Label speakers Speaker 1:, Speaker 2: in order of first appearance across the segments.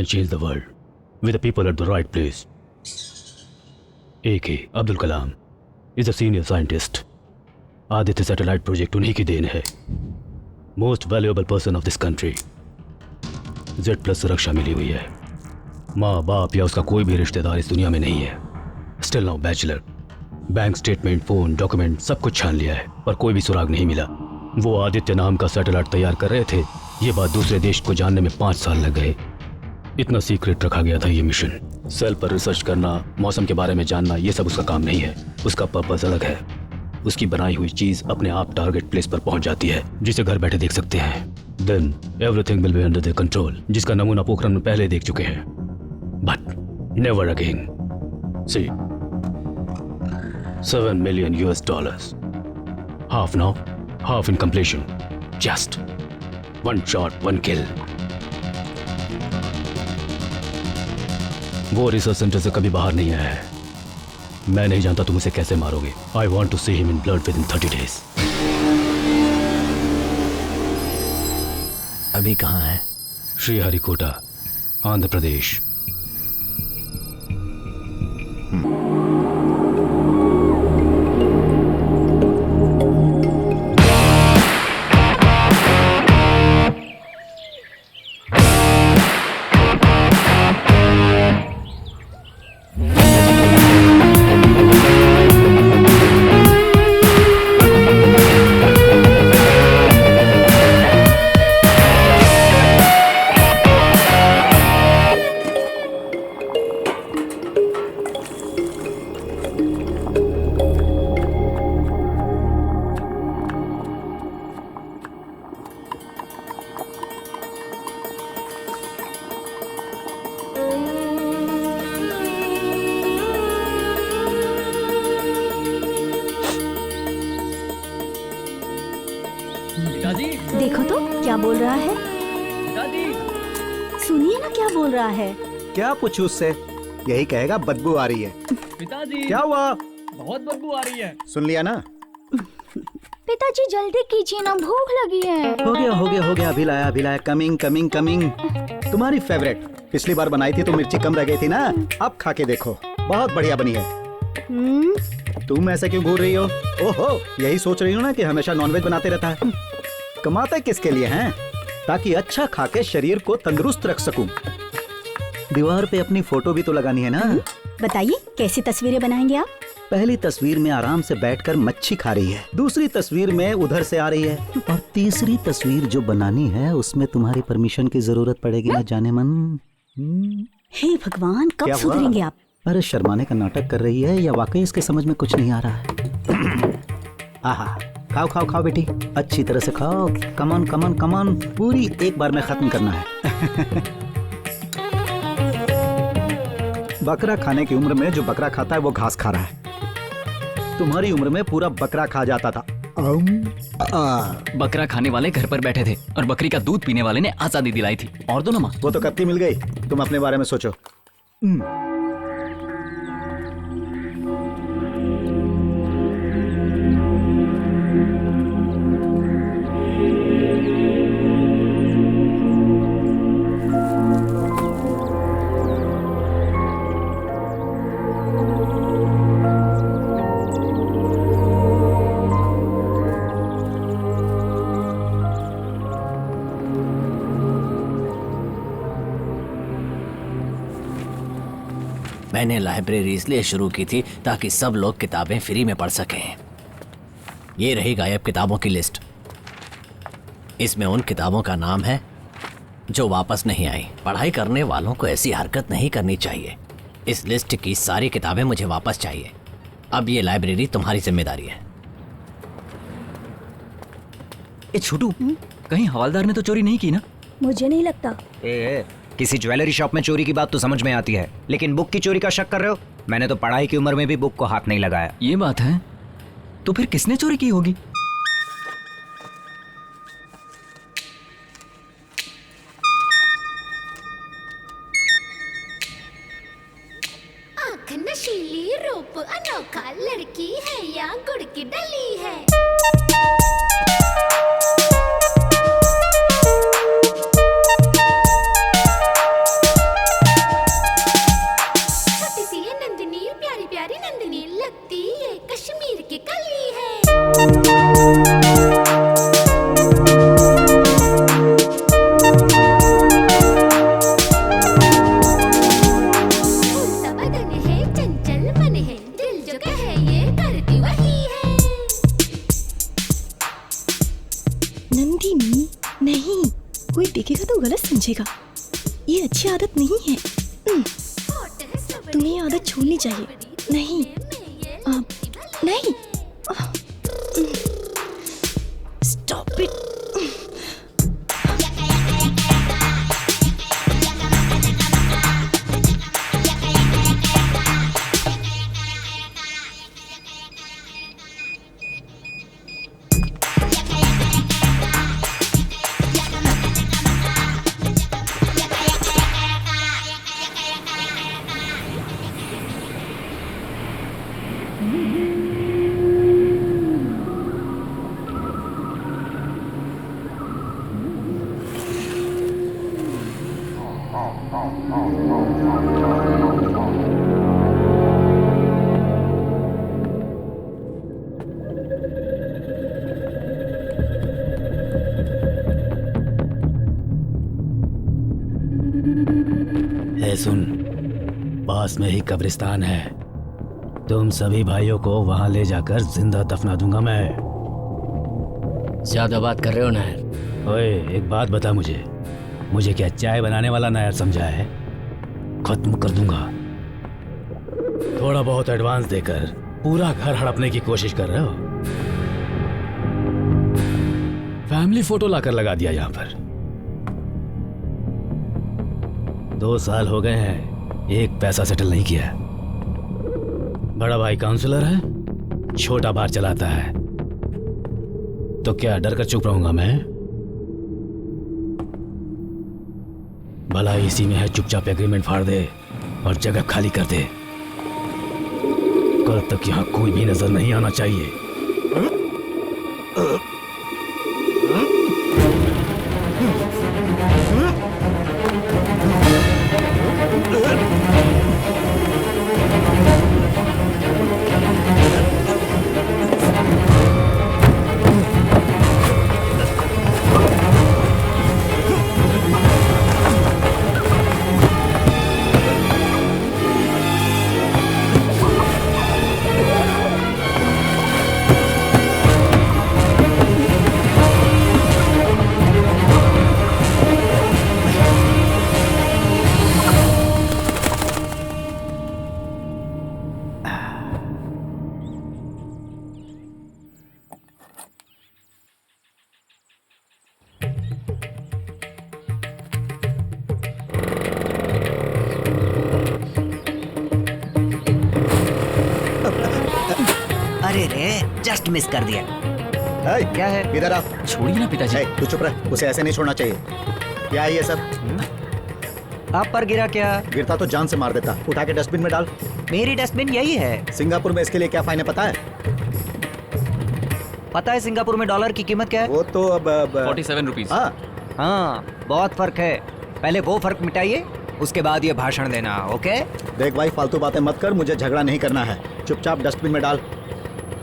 Speaker 1: can change the world with the people at the right place. A.K. Abdul Kalam is a senior scientist. Aditya satellite project उन्हीं की then है. Most valuable person of this country. Z+ सुरक्षा मिली हुई है. माँ बाप या उसका कोई भी रिश्तेदार इस दुनिया में नहीं है. Still now bachelor. Bank statement, phone, document सब कुछ छान लिया है पर कोई भी सुराग नहीं मिला. वो आदित्य नाम का सैटेलाइट तैयार कर रहे थे. ये बात दूसरे देश को जानने में 5 साल लग गए. इतना सीक्रेट रखा गया था ये मिशन. सेल पर रिसर्च करना, मौसम के बारे में जानना, ये सब उसका काम नहीं है. उसका पर्पस अलग है. उसकी बनाई हुई चीज अपने आप टारगेट प्लेस पर पहुंच जाती है जिसे घर बैठे देख सकते हैं. Then everything will be under their control. जिसका नमूना पोखरण में पहले देख चुके हैं. But never again. See $7 million. Half now, half in completion. Just one shot, one kill. वो रिसर्च सेंटर से कभी बाहर नहीं आया है. मैं नहीं जानता तुम उसे कैसे मारोगे. I want to see him in blood within 30 days.
Speaker 2: अभी कहाँ है?
Speaker 1: श्रीहरिकोटा, आंध्र प्रदेश.
Speaker 3: देखो तो क्या बोल रहा है. सुनिए ना क्या बोल रहा है.
Speaker 4: क्या पूछूं उससे? यही कहेगा बदबू आ रही है.
Speaker 5: पिताजी
Speaker 4: क्या हुआ?
Speaker 5: बहुत बदबू आ रही है.
Speaker 4: सुन लिया ना?
Speaker 3: पिताजी जल्दी कीजिए ना, भूख लगी है.
Speaker 4: हो गया. अभी लाया. कमिंग. तुम्हारी फेवरेट. पिछली बार बनाई थी तो मिर्ची कम रह गई थी ना. अब खा के देखो, बहुत बढ़िया बनी है. तुम ऐसे क्यों घूर रही हो? ओहो, यही सोच रही हो ना कि हमेशा नॉनवेज बनाते रहता है. कमाते किसके लिए हैं? ताकि अच्छा खा के शरीर को तंदुरुस्त रख सकूं. दीवार पे अपनी फोटो भी तो लगानी है ना.
Speaker 3: बताइए कैसी तस्वीरें बनाएंगे आप?
Speaker 4: पहली तस्वीर में आराम से बैठकर मच्छी खा रही है. दूसरी तस्वीर में उधर से आ रही है. और तीसरी तस्वीर जो बनानी है उसमें तुम्हारी परमिशन की जरूरत पड़ेगी ना जाने मन.
Speaker 3: हे भगवान, कब सुधरेंगे आप?
Speaker 4: अरे शर्माने का नाटक कर रही है या वाकई इसके समझ में कुछ नहीं आ रहा है. आहा, खाओ बेटी, अच्छी तरह से खाओ. कमन पूरी एक बार में खत्म करना है. बकरा खाने की उम्र में जो बकरा खाता है वो घास खा रहा है. तुम्हारी उम्र में पूरा बकरा खा जाता था.
Speaker 2: बकरा खाने वाले घर पर बैठे थे और बकरी का दूध पीने वाले ने आजादी दिलाई थी. और दो ना माँ.
Speaker 4: वो तो कब की मिल गई. तुम अपने बारे में सोचो.
Speaker 2: मैंने लाइब्रेरी इसलिए शुरू की थी ताकि सब लोग किताबें फ्री में पढ़ सकें. ये रही गायब किताबों की लिस्ट. इसमें उन किताबों का नाम है जो वापस नहीं आई. पढ़ाई करने वालों को ऐसी हरकत नहीं करनी चाहिए. इस लिस्ट की सारी किताबें मुझे वापस चाहिए. अब ये लाइब्रेरी तुम्हारी जिम्मेदारी है.
Speaker 6: छोटू, कहीं हवालदार ने तो चोरी नहीं की ना?
Speaker 3: मुझे नहीं लगता.
Speaker 6: किसी ज्वेलरी शॉप में चोरी की बात तो समझ में आती है, लेकिन बुक की चोरी का शक कर रहे हो? मैंने तो पढ़ाई की उम्र में भी बुक को हाथ नहीं लगाया.
Speaker 2: ये बात है.
Speaker 6: तो फिर किसने चोरी की होगी?
Speaker 7: आँख नशीली, रूप अनोखा, लड़की है या गुड़ की डली है.
Speaker 8: देखेगा तो गलत समझेगा। ये अच्छी आदत नहीं है। तुम्हें ये आदत छोड़नी चाहिए। नहीं नहीं, स्टॉप इट।
Speaker 1: सुन, पास में ही कब्रिस्तान है। तुम सभी भाइयों को वहां ले जाकर जिंदा दफना दूंगा मैं।
Speaker 2: ज्यादा बात कर रहे हो नायर।
Speaker 1: ओए, एक बात बता मुझे क्या चाय बनाने वाला नायर समझा है? खत्म कर दूंगा। थोड़ा बहुत एडवांस देकर पूरा घर हड़पने की कोशिश कर रहे हो। फैमिली फोटो लाकर लगा दिया यहाँ पर। 2 साल हो गए हैं, एक पैसा सेटल नहीं किया। बड़ा भाई काउंसलर है, छोटा बार चलाता है। तो क्या डर कर चुप रहूंगा मैं? भला इसी में है, चुपचाप एग्रीमेंट फाड़ दे और जगह खाली कर दे। कल तक यहां कोई भी नजर नहीं आना चाहिए।
Speaker 6: अरे रे, जस्ट मिस कर दिया।
Speaker 4: क्या है? इधर आ।
Speaker 5: छोड़िए ना पिताजी।
Speaker 4: तू चुप रह, उसे ऐसे नहीं छोड़ना चाहिए। क्या है ये सब?
Speaker 6: आप पर गिरा क्या?
Speaker 4: गिरता तो जान से मार देता। उठा के डस्टबिन में डाल।
Speaker 6: मेरी डस्टबिन यही है।
Speaker 4: सिंगापुर में इसके लिए क्या फाइन है पता है?
Speaker 6: पता है सिंगापुर में डॉलर की कीमत क्या है?
Speaker 4: वो तो अब
Speaker 5: 47 रुपीज।
Speaker 6: हाँ, बहुत फर्क है। पहले वो फर्क मिटाइए, उसके बाद ये भाषण देना। ओके?
Speaker 4: देख भाई, फालतू बातें मत कर, मुझे झगड़ा नहीं करना है। चुपचाप डस्टबिन में डाल।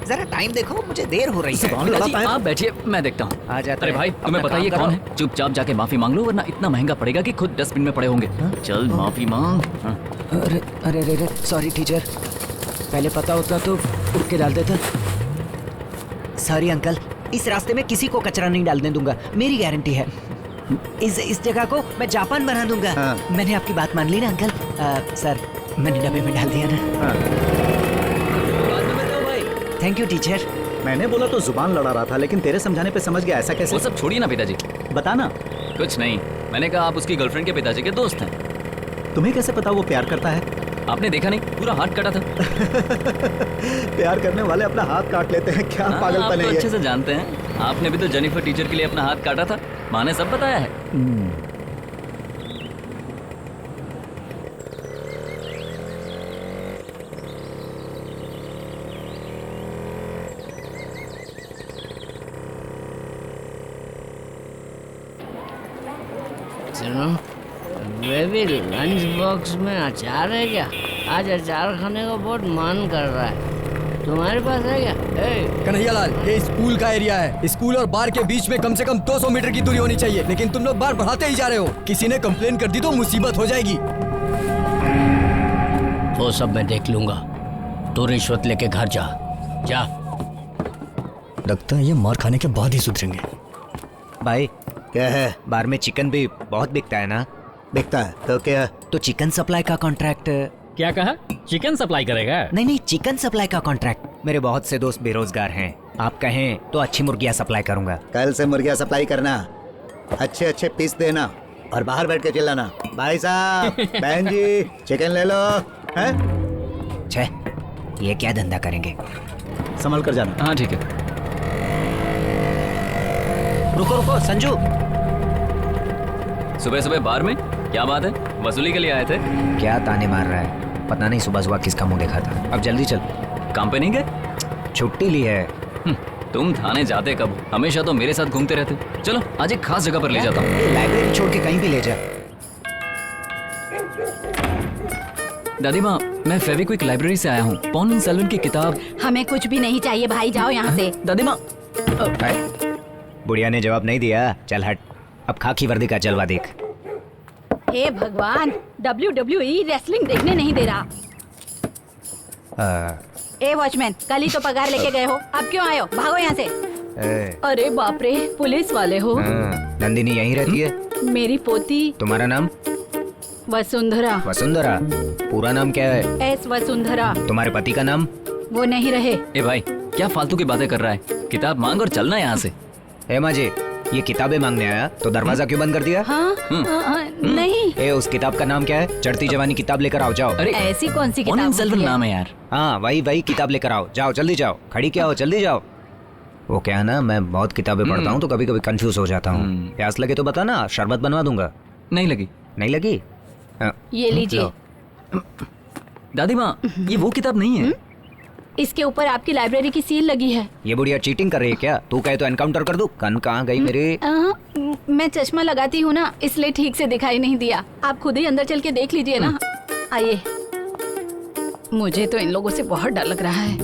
Speaker 6: जरा टाइम देखो, मुझे देर हो रही है।
Speaker 4: कौन लड़ाता है?
Speaker 5: आप बैठिए, मैं देखता हूँ।
Speaker 6: आ जाते
Speaker 5: अरे
Speaker 6: हैं।
Speaker 5: भाई, तुम्हें
Speaker 6: अपना
Speaker 5: बताइए
Speaker 6: काम
Speaker 5: कौन
Speaker 6: करो।
Speaker 5: है? चुपचाप जाके माफी मांग लो, वरना इतना महंगा पड़ेगा कि खुद डस्टबिन में पड़े होंगे। चल माफी मांग।
Speaker 6: अरे अरे अरे, सॉरी टीचर, पहले पता होता तो उठ के डाल देता। सॉरी अंकल, इस रास्ते में किसी को कचरा नहीं डालने दूंगा, मेरी गारंटी है। इस जगह को मैं जापान बना दूंगा। मैंने आपकी बात मान ली ना अंकल? सर, मैंने डब्बे में डाल दिया ना। Thank you teacher.
Speaker 4: मैंने बोला तो जुबान लड़ा रहा था, लेकिन तेरे समझाने पे समझ गया। ऐसा कैसे?
Speaker 5: वो सब छोड़िए ना पिताजी।
Speaker 4: बताना।
Speaker 5: कुछ नहीं, मैंने कहा आप उसकी गर्लफ्रेंड के पिताजी के दोस्त हैं।
Speaker 4: तुम्हें कैसे पता वो प्यार करता है?
Speaker 5: आपने देखा नहीं, पूरा हाथ काटा था।
Speaker 4: प्यार करने वाले अपना हाथ काट लेते हैं, क्या
Speaker 5: आप
Speaker 4: पागलपन
Speaker 5: तो
Speaker 4: है ये?
Speaker 5: अच्छे से जानते हैं। आपने भी तो जेनिफर टीचर के लिए अपना हाथ काटा था। माँ ने सब बताया है।
Speaker 9: सुनो बेबी, लंच बॉक्स में अचार है क्या? आज अचार खाने का बहुत मन कर रहा है। तुम्हारे पास है क्या?
Speaker 10: कन्हैयालाल, ये स्कूल का एरिया है। स्कूल और बार के बीच में कम से कम 200 मीटर की दूरी होनी चाहिए, लेकिन तुम लोग बार बढ़ाते ही जा रहे हो। किसी ने कंप्लेन कर दी तो मुसीबत हो जाएगी।
Speaker 2: वो सब मैं देख लूंगा। तू रिश्वत लेके घर जा। लगता है ये मार खाने के बाद ही सुधरेंगे।
Speaker 6: भाई,
Speaker 4: क्या है?
Speaker 6: बार में चिकन भी बहुत बिकता है ना?
Speaker 4: बिकता है तो क्या?
Speaker 6: तो चिकन सप्लाई का कॉन्ट्रैक्ट।
Speaker 11: क्या कहा? चिकन सप्लाई करेगा?
Speaker 6: नहीं, चिकन सप्लाई का कॉन्ट्रैक्ट। मेरे बहुत से दोस्त बेरोजगार हैं, आप कहें तो अच्छी मुर्गियाँ सप्लाई करूंगा।
Speaker 4: कल से मुर्गियाँ सप्लाई करना, अच्छे अच्छे पीस देना और बाहर बैठ के चिल्लाना, भाई साहब बहन जी चिकन ले लो। हैं?
Speaker 6: छे, ये क्या धंधा करेंगे?
Speaker 4: संभल कर जाना।
Speaker 5: हाँ ठीक है।
Speaker 6: रुको संजू।
Speaker 5: सुबह सुबह बार में क्या बात है? वसूली के लिए आए थे?
Speaker 6: क्या ताने मार रहा है? पता नहीं सुबह सुबह किसका मुंह देखा था। अब जल्दी चल।
Speaker 5: काम पे नहीं गए?
Speaker 6: छुट्टी ली है।
Speaker 5: तुम थाने जाते कब? हमेशा तो मेरे साथ घूमते रहते। चलो आज एक खास जगह पर ले जाता हूँ।
Speaker 6: लाइब्रेरी छोड़ के कहीं भी ले जा।
Speaker 5: दादी माँ, मैं फेविक्विक लाइब्रेरी से आया हूँ। पॉनिन सेल्वन की किताब।
Speaker 3: हमें कुछ भी नहीं चाहिए भाई, जाओ यहाँ से।
Speaker 5: दादी माँ।
Speaker 6: बुढ़िया ने जवाब नहीं दिया। चल हट, अब खाकी वर्दी का जलवा देख।
Speaker 3: हे भगवान, WWE रेसलिंग देखने नहीं दे रहा। ए वॉचमैन, कल ही तो पगार लेके गए हो, अब क्यों आए हो? भागो यहाँ से। अरे बाप रे, पुलिस वाले हो?
Speaker 6: नंदिनी यहीं रहती है?
Speaker 3: मेरी पोती।
Speaker 6: तुम्हारा नाम?
Speaker 3: वसुंधरा।
Speaker 6: वसुंधरा? पूरा नाम क्या है?
Speaker 3: एस वसुंधरा।
Speaker 6: तुम्हारे पति का नाम?
Speaker 3: वो नहीं रहे।
Speaker 5: ए भाई, क्या फालतू की बातें कर रहा है? किताब मांग और चलना यहाँ से।
Speaker 6: ए माँ जी, ये किताबें मांगने आया तो दरवाजा क्यों बंद कर दिया?
Speaker 3: हाँ? नहीं।
Speaker 6: ए, उस किताब का नाम क्या है? चढ़ती जवानी किताब लेकर आओ, जाओ।
Speaker 5: अरे
Speaker 3: ऐसी कौन सी किताब?
Speaker 5: पॉनिन सेल्वन नाम है यार।
Speaker 6: हाँ वही किताब लेकर आओ, जाओ जल्दी जाओ। खड़ी क्या हो, जल्दी जाओ। वो क्या है ना, मैं बहुत किताबें पढ़ता हूँ तो कभी कभी कंफ्यूज हो जाता हूँ। प्यास लगे तो बता ना, शरबत बनवा दूंगा।
Speaker 5: नहीं लगी।
Speaker 6: नहीं लगी?
Speaker 3: ये लीजिए।
Speaker 5: दादी माँ, ये वो किताब नहीं है।
Speaker 3: इसके ऊपर आपकी लाइब्रेरी की सील लगी है।
Speaker 6: ये बुढ़िया चीटिंग कर रही है क्या? तू कहे तो एनकाउंटर कर दूं। कन कहाँ गई मेरी?
Speaker 3: मैं चश्मा लगाती हूँ ना, इसलिए ठीक से दिखाई नहीं दिया। आप खुद ही अंदर चल के देख लीजिए ना। आइए। मुझे तो इन लोगों से बहुत डर लग रहा है।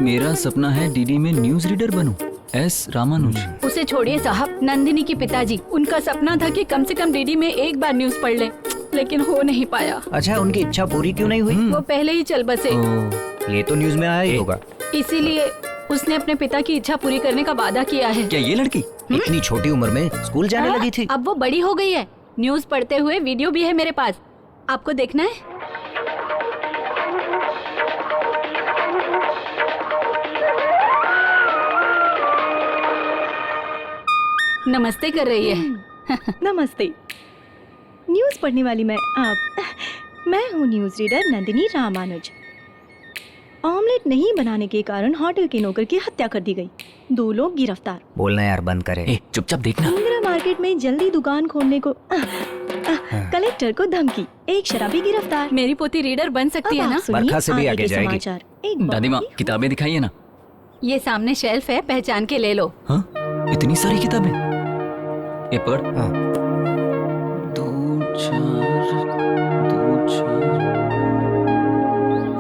Speaker 5: मेरा सपना है डीडी में न्यूज रीडर बनूं। एस रामानुज।
Speaker 3: उसे छोड़िए साहब, नंदिनी के पिताजी, उनका सपना था कि कम से कम डीडी में एक बार न्यूज पढ़ ले, लेकिन हो नहीं पाया।
Speaker 6: अच्छा, उनकी इच्छा पूरी क्यों नहीं हुई?
Speaker 3: वो पहले ही चल बसे।
Speaker 6: ये तो न्यूज में आया ही होगा।
Speaker 3: इसीलिए उसने अपने पिता की इच्छा पूरी करने का वादा किया है।
Speaker 5: क्या ये लड़की
Speaker 6: इतनी छोटी उम्र में स्कूल जाने लगी थी?
Speaker 3: अब वो बड़ी हो गई है। न्यूज पढ़ते हुए वीडियो भी है मेरे पास, आपको देखना है? नमस्ते कर रही है।
Speaker 8: नमस्ते। न्यूज़ पढ़ने वाली मैं हूँ news reader Nandini Ramanuj. Omelette नहीं बनाने के कारण होटल के नौकर की हत्या कर दी गई। 2 लोग गिरफ्तार।
Speaker 6: बोलना यार बंद करे।
Speaker 5: चुपचाप देखना।
Speaker 8: इंदिरा मार्केट में जल्दी दुकान खोलने को कलेक्टर को धमकी। एक शराबी गिरफ्तार।
Speaker 3: मेरी पोती रीडर बन सकती है ना?
Speaker 6: बरखा से भी आगे जाएगी।
Speaker 5: दादी माँ, किताबें दिखाइए ना।
Speaker 3: ये सामने शेल्फ है, पहचान के ले लो।
Speaker 5: हाँ? इतनी सारी किताबें। ये पढ़।
Speaker 6: हाँ।
Speaker 5: 2 4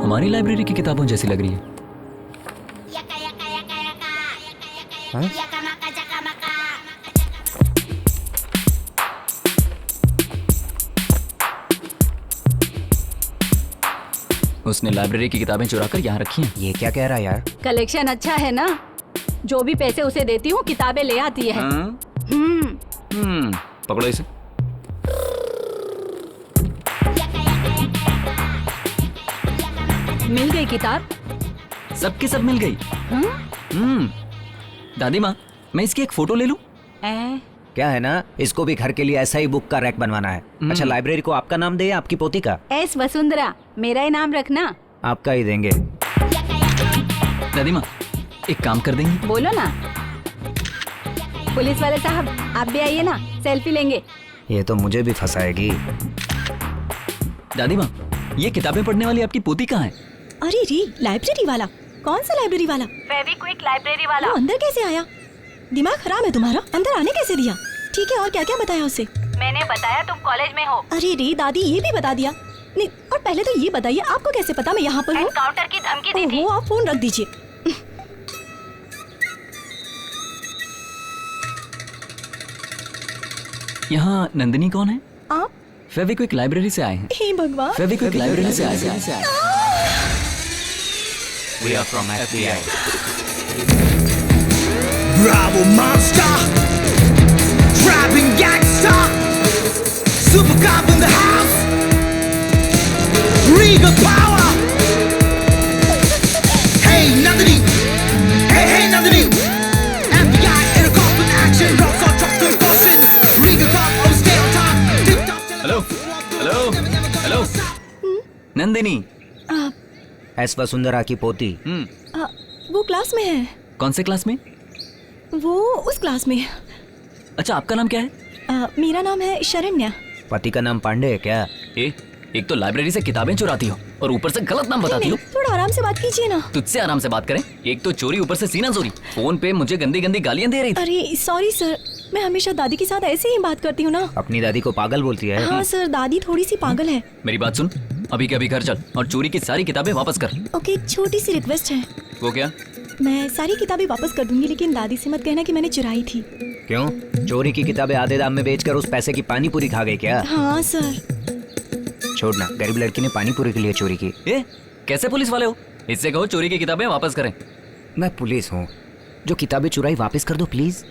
Speaker 5: हमारी लाइब्रेरी की किताबों जैसी लग रही है।
Speaker 6: हाँ?
Speaker 5: उसने लाइब्रेरी की किताबें चुरा कर यहाँ रखी हैं।
Speaker 6: ये क्या कह रहा है यार?
Speaker 3: कलेक्शन अच्छा है ना? जो भी पैसे उसे देती हूँ किताबें ले आती है।
Speaker 5: पकड़ो इसे।
Speaker 3: मिल गई किताब?
Speaker 5: सबके सब मिल गई। दादी माँ, मैं इसकी एक फोटो ले लूं?
Speaker 6: क्या है ना, इसको भी घर के लिए ऐसा ही बुक का रैक बनवाना है। अच्छा, लाइब्रेरी को आपका नाम दे या आपकी पोती का?
Speaker 3: एस वसुंधरा, मेरा ही नाम रखना।
Speaker 6: आपका ही देंगे।
Speaker 5: दादी माँ, एक काम कर देंगे?
Speaker 3: बोलो ना। पुलिस वाले साहब, आप भी आइए ना, सेल्फी लेंगे।
Speaker 6: ये तो मुझे भी फंसाएगी।
Speaker 5: दादी माँ, ये किताबें पढ़ने वाली आपकी पोती कहाँ है?
Speaker 8: अरे रे, लाइब्रेरी वाला? कौन सा लाइब्रेरी वाला?
Speaker 3: फेविक्विक लाइब्रेरी वाला।
Speaker 8: वो अंदर कैसे आया? दिमाग खराब है तुम्हारा? अंदर आने कैसे दिया? ठीक है, और क्या क्या बताया उसे?
Speaker 3: मैंने बताया तुम कॉलेज में हो।
Speaker 8: अरे रे दादी, ये भी बता दिया? नहीं, और पहले तो ये बताइए आपको कैसे पता मैं यहाँ पर हूँ?
Speaker 3: एनकाउंटर की धमकी दी थी।
Speaker 8: आप फोन रख दीजिए।
Speaker 5: यहाँ नंदिनी कौन है?
Speaker 8: आप?
Speaker 5: फेविक्विक लाइब्रेरी से आए हैं।
Speaker 8: हे भगवान।
Speaker 5: फेविक्विक लाइब्रेरी से आए हैं।
Speaker 6: We are from FBI.
Speaker 12: Bravo Monster. Trapping gangsta, super cop in the house, regal power. Hey Nandini, hey Nandini, FBI in a cop in action, rocks on truck to Boston, regal cop on stay on top, tip top.
Speaker 5: Hello hello hello Nandini.
Speaker 6: S Vasundhara की पोती।
Speaker 8: वो class में है।
Speaker 5: कौन से class में?
Speaker 8: वो उस क्लास में।
Speaker 5: अच्छा, आपका नाम क्या है?
Speaker 8: मेरा नाम है शरण्या।
Speaker 6: पति का नाम पांडे है क्या?
Speaker 5: एक तो लाइब्रेरी से किताबें चुराती हो और ऊपर से गलत नाम बताती हो।
Speaker 8: थोड़ा आराम से बात कीजिए ना।
Speaker 5: तुझसे आराम से बात करें? एक तो चोरी, ऊपर से सीना चोरी। फोन पे मुझे गंदी गंदी गालियां दे रही थी।
Speaker 8: अरे सॉरी सर, मैं हमेशा दादी के साथ ऐसे ही बात करती हूँ ना।
Speaker 6: अपनी दादी को पागल बोलती है?
Speaker 8: हाँ सर, दादी थोड़ी सी पागल है।
Speaker 5: मेरी बात सुन, अभी के अभी घर चल और चोरी की सारी किताबें वापस कर।
Speaker 8: ओके, एक छोटी सी रिक्वेस्ट है।
Speaker 5: वो क्या?
Speaker 8: मैं सारी किताबें वापस कर दूंगी, लेकिन दादी से मत कहना कि मैंने चुराई थी।
Speaker 6: क्यों? चोरी की किताबें आधे दाम में बेचकर उस पैसे की पानी पूरी खा गई क्या?
Speaker 8: हाँ सर।
Speaker 6: छोड़ना, गरीब लड़की ने पानी पूरी के लिए चोरी की।
Speaker 5: कैसे पुलिस वाले हो? इससे कहो चोरी की किताबें वापस करें।
Speaker 6: मैं पुलिस हूँ, जो किताबें चुराई वापस कर दो प्लीज।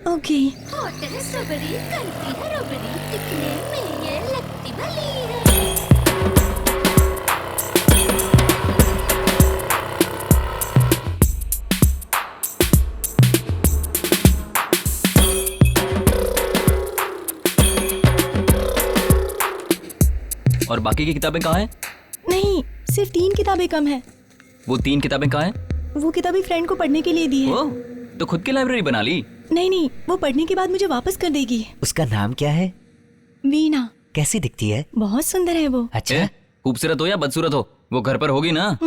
Speaker 8: ओके।
Speaker 7: हॉट है स्ट्रॉबेरी, करती है रबड़ी, दिखने में ये लगती भली है।
Speaker 5: और बाकी की किताबें कहाँ हैं?
Speaker 8: नहीं, सिर्फ 3 किताबें कम है।
Speaker 5: वो 3 किताबें कहाँ हैं?
Speaker 8: वो किताबें फ्रेंड को पढ़ने के लिए दी है।
Speaker 5: तो खुद की लाइब्रेरी बना ली?
Speaker 8: नहीं, वो पढ़ने के बाद मुझे वापस कर देगी।
Speaker 6: उसका नाम क्या है?
Speaker 8: वीणा।
Speaker 6: कैसी दिखती है?
Speaker 8: बहुत सुंदर है वो।
Speaker 6: अच्छा,
Speaker 5: खूबसूरत हो या बदसूरत हो, वो घर पर होगी ना।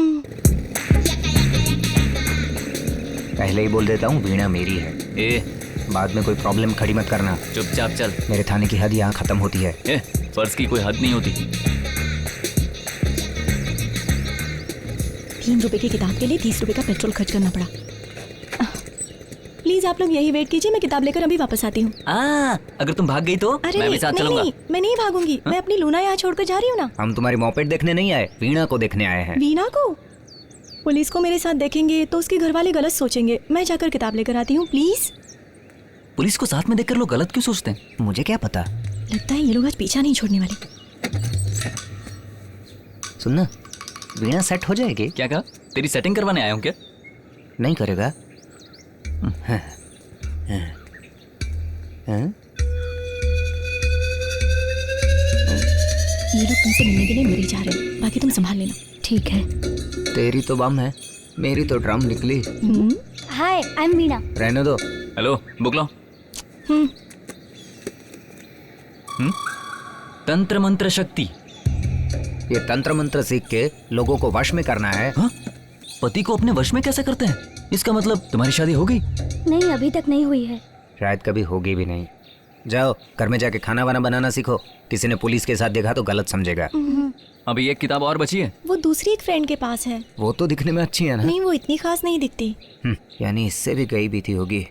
Speaker 6: पहले ही बोल देता हूँ, वीणा मेरी है। बाद में कोई प्रॉब्लम खड़ी मत करना।
Speaker 5: चुपचाप चल।
Speaker 6: मेरे थाने की हद यहाँ खत्म होती है।
Speaker 5: फर्ज की कोई हद नहीं होती।
Speaker 8: 3 रुपए की किताब के लिए 30 रुपए का पेट्रोल खर्च करना पड़ा। प्लीज आप लोग यही वेट कीजिए, मैं किताब लेकर अभी वापस आती हूँ।
Speaker 5: अगर तुम भाग गई तो मैं भी साथ चलूंगा।
Speaker 8: नहीं, मैं नहीं भागूंगी। मैं अपनी लूना यहाँ छोड़कर जा रही हूँ ना।
Speaker 6: हम तुम्हारी मॉपेट देखने नहीं आए, वीणा को देखने आए हैं।
Speaker 8: वीणा को? पुलिस को मेरे साथ देखेंगे तो उसके घर वाले गलत सोचेंगे। मैं जाकर किताब लेकर आती हूँ, प्लीज।
Speaker 5: पुलिस को साथ में देखकर लोग गलत क्यों सोचते हैं?
Speaker 6: मुझे क्या पता।
Speaker 8: लगता है ये लोग आज पीछा नहीं छोड़ने वाले।
Speaker 6: सुनना, वीणा सेट हो जाएगी।
Speaker 5: क्या कहा? तेरी सेटिंग करवाने आया हूँ क्या?
Speaker 6: नहीं करेगा?
Speaker 8: ये लोग तुमसे मिलने के लिए मेरी जा रहे हैं, बाकी तुम संभाल लेना। ठीक है।
Speaker 6: तेरी तो बम है, मेरी तो ड्रम निकली।
Speaker 7: हाय, आई एम वीणा।
Speaker 6: रहने दो।
Speaker 5: हेलो, बुक लो। तंत्र मंत्र शक्ति।
Speaker 6: ये तंत्र मंत्र सीख के लोगों को वश में करना है।
Speaker 5: पति को अपने वश में कैसे करते हैं? इसका मतलब तुम्हारी शादी हो गई?
Speaker 7: नहीं, अभी तक नहीं हुई है।
Speaker 6: शायद कभी होगी भी नहीं। जाओ घर में जाके खाना वाना बनाना सीखो। किसी ने पुलिस के साथ देखा तो गलत समझेगा।
Speaker 5: अभी एक किताब और बची है।
Speaker 8: वो दूसरी एक फ्रेंड के पास है।
Speaker 6: वो तो दिखने में अच्छी है ना?
Speaker 8: नहीं, वो इतनी खास नहीं दिखती।
Speaker 6: यानी इससे भी गई भी थी होगी।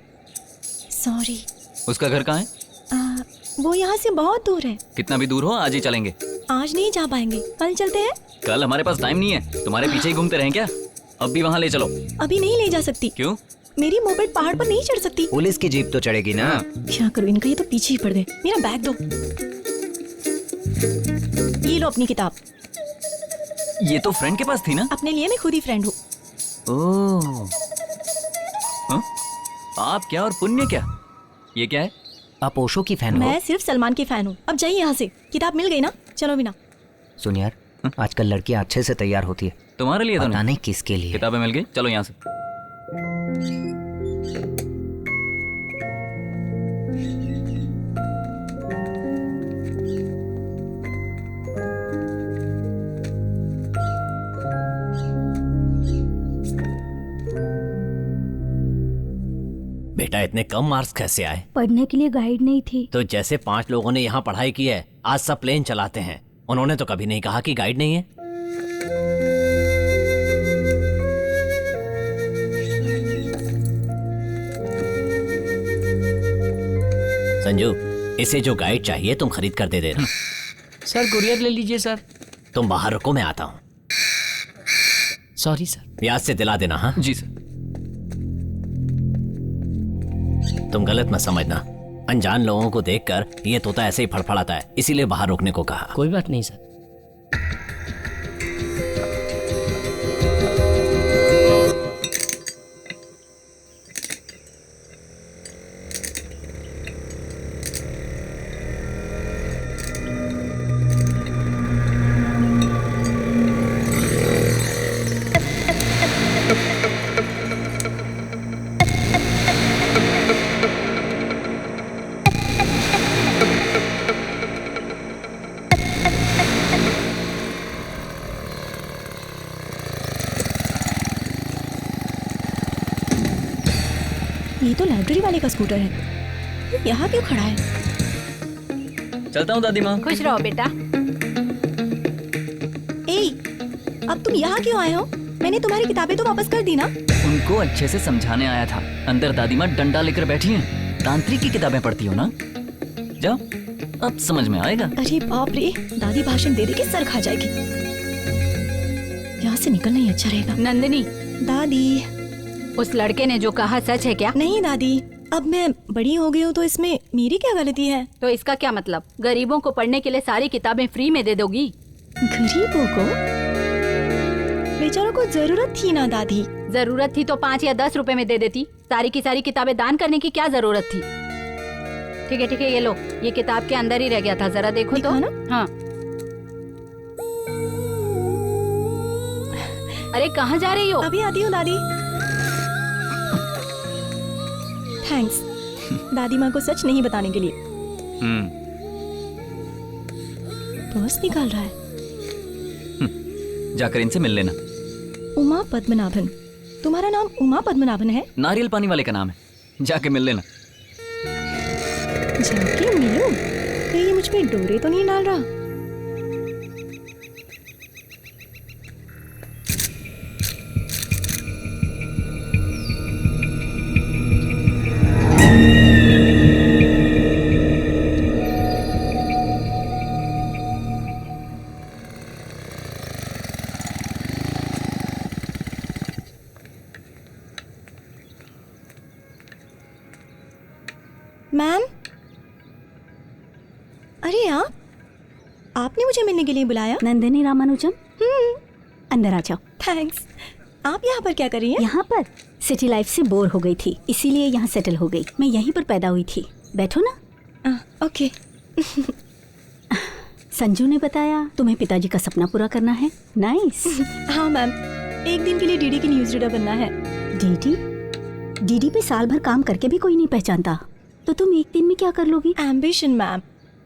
Speaker 8: सॉरी।
Speaker 5: उसका घर कहाँ है?
Speaker 8: वो यहाँ से बहुत दूर है।
Speaker 5: कितना भी दूर हो, आज ही चलेंगे।
Speaker 8: आज नहीं जा पाएंगे, कल चलते हैं।
Speaker 5: कल हमारे पास टाइम नहीं है, तुम्हारे पीछे ही घूमते रहें क्या? अब भी वहाँ ले चलो।
Speaker 8: अभी नहीं ले जा सकती।
Speaker 5: क्यों?
Speaker 8: मेरी मोपेड पहाड़ पर नहीं चढ़ सकती।
Speaker 6: पुलिस की जीप तो चढ़ेगी ना।
Speaker 8: क्या करूँ, इनका ये तो पीछे ही पड़ गए। मेरा बैग दो। ये लो अपनी किताब।
Speaker 5: ये तो फ्रेंड के पास थी ना?
Speaker 8: अपने लिए मैं खुद ही फ्रेंड हूँ।
Speaker 5: ओह, आप क्या और पुण्य क्या? ये क्या है?
Speaker 6: आप ओशो की फैन हो?
Speaker 8: मैं सिर्फ सलमान की फैन हूँ। अब जाइए यहाँ से। किताब मिल गई ना? चलो बिना।
Speaker 6: सुन यार, आजकल लड़कियाँ अच्छे से तैयार होती है।
Speaker 5: तुम्हारे लिए तो
Speaker 6: नहीं, किसके लिए?
Speaker 5: किताबें मिल गई, चलो यहाँ से।
Speaker 2: बेटा, इतने कम मार्क्स कैसे आए?
Speaker 7: पढ़ने के लिए गाइड नहीं थी।
Speaker 2: तो जैसे 5 लोगों ने यहाँ पढ़ाई की है, आज सब प्लेन चलाते हैं। उन्होंने तो कभी नहीं कहा कि गाइड नहीं है। संजू, इसे जो गाइड चाहिए तुम खरीद कर दे देना।
Speaker 9: सर कुरियर ले लीजिए सर।
Speaker 2: तुम बाहर रुको, मैं आता हूँ।
Speaker 9: Sorry sir.
Speaker 2: याद से दिला देना। हाँ
Speaker 5: जी सर।
Speaker 2: तुम गलत मत समझना, अनजान लोगों को देखकर ये तोता ऐसे ही फड़फड़ाता है, इसीलिए बाहर रोकने को कहा।
Speaker 9: कोई बात नहीं सर।
Speaker 8: ये तो लाइब्रेरी वाले का स्कूटर है, यहाँ क्यों खड़ा है?
Speaker 5: चलता हूँ दादी माँ।
Speaker 3: खुश रहो बेटा।
Speaker 8: ए, अब तुम यहाँ क्यों आए हो? मैंने तुम्हारी किताबें तो वापस कर दी ना।
Speaker 5: उनको अच्छे से समझाने आया था। अंदर दादी माँ डंडा लेकर बैठी हैं। तांत्रिक की किताबें पढ़ती हो ना? जाओ, अब समझ में आएगा।
Speaker 8: अरे बाप रे, दादी भाषण दे के सर खा जाएगी। यहाँ से निकलना ही अच्छा रहेगा।
Speaker 3: नंदिनी,
Speaker 8: दादी,
Speaker 3: उस लड़के ने जो कहा सच है क्या?
Speaker 8: नहीं दादी, अब मैं बड़ी हो गई हूँ तो इसमें मेरी क्या गलती है?
Speaker 3: तो इसका क्या मतलब? गरीबों को पढ़ने के लिए सारी किताबें फ्री में दे दोगी?
Speaker 8: गरीबों को? बेचारों को जरूरत थी ना दादी।
Speaker 3: जरूरत थी तो 5 या 10 रुपए में दे देती। सारी की सारी किताबें दान करने की क्या जरूरत थी? ठीक है, ये लो, ये किताब के अंदर ही रह गया था, जरा देखो तो।
Speaker 8: ना?
Speaker 3: हाँ। अरे कहाँ जा रही हो?
Speaker 8: अभी आती हूँ दादी। थैंक्स दादी माँ को सच नहीं बताने के लिए। पर्स निकाल रहा है।
Speaker 5: जाकर इनसे मिल लेना।
Speaker 8: उमा पद्मनाभन। तुम्हारा नाम उमा पद्मनाभन है?
Speaker 5: नारियल पानी वाले का नाम है, जाके मिल लेना।
Speaker 8: जाके मिलो? कहीं ये मुझ पे डोरे तो नहीं डाल रहा? मैम, अरे आपने मुझे मिलने के लिए बुलाया?
Speaker 13: नंदिनी रामानुजम, अंदर आ जाओ।
Speaker 8: थैंक्स। आप यहाँ पर क्या कर रही हैं?
Speaker 13: यहाँ पर सिटी लाइफ से बोर हो गई थी, इसीलिए यहाँ सेटल हो गई। मैं यहीं पर पैदा हुई थी। बैठो ना।
Speaker 8: ओके।
Speaker 13: संजू ने बताया तुम्हें पिताजी का सपना पूरा करना है। नाइस।
Speaker 8: हाँ मैम, एक दिन के लिए डीडी की न्यूज रीडर बनना है।
Speaker 13: डीडी पे साल भर काम करके भी कोई नहीं पहचानता, तो तुम एक दिन में क्या कर लोगी?
Speaker 8: एम्बिशन मैम,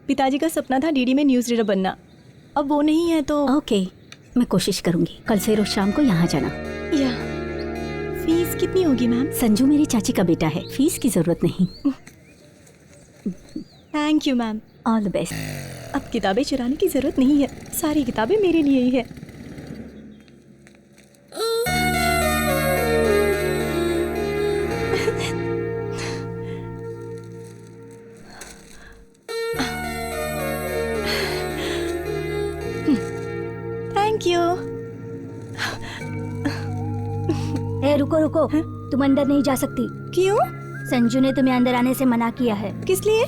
Speaker 8: पिताजी का सपना था डीडी में न्यूज रीडर बनना, अब वो नहीं है तो।
Speaker 13: ओके, मैं कोशिश करूंगी। कल से रोज शाम को यहाँ जाना।
Speaker 8: या फीस कितनी होगी मैम?
Speaker 13: संजू मेरी चाची का बेटा है, फीस की जरूरत नहीं।
Speaker 8: Thank you ma'am.
Speaker 13: All the best.
Speaker 8: अब किताबें चुराने की जरूरत नहीं है, सारी किताबें मेरे लिए ही है। Thank you.
Speaker 13: ए, रुको, तुम अंदर नहीं जा सकती।
Speaker 8: क्यों?
Speaker 13: संजू ने तुम्हें अंदर आने से मना किया है।
Speaker 8: किस लिए?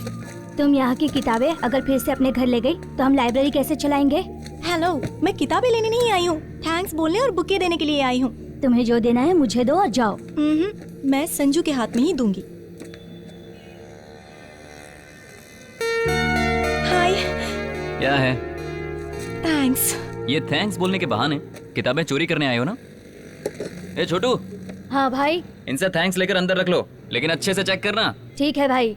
Speaker 13: तुम यहाँ की किताबें अगर फिर से अपने घर ले गई तो हम लाइब्रेरी कैसे चलाएंगे?
Speaker 8: हेलो, मैं किताबें लेने नहीं आई हूँ, थैंक्स बोलने और बुके देने के लिए आई हूँ।
Speaker 13: तुम्हें जो देना है मुझे दो और जाओ।
Speaker 8: मैं संजू के हाथ में ही दूंगी। हाय।
Speaker 5: क्या है?
Speaker 8: थैंक्स।
Speaker 5: ये थैंक्स बोलने के बहाने किताबें चोरी करने आए हो ना? ए छोटू।
Speaker 13: हाँ भाई।
Speaker 5: इनसे थैंक्स लेकर अंदर रख लो, लेकिन अच्छे से चेक करना।
Speaker 13: ठीक है भाई।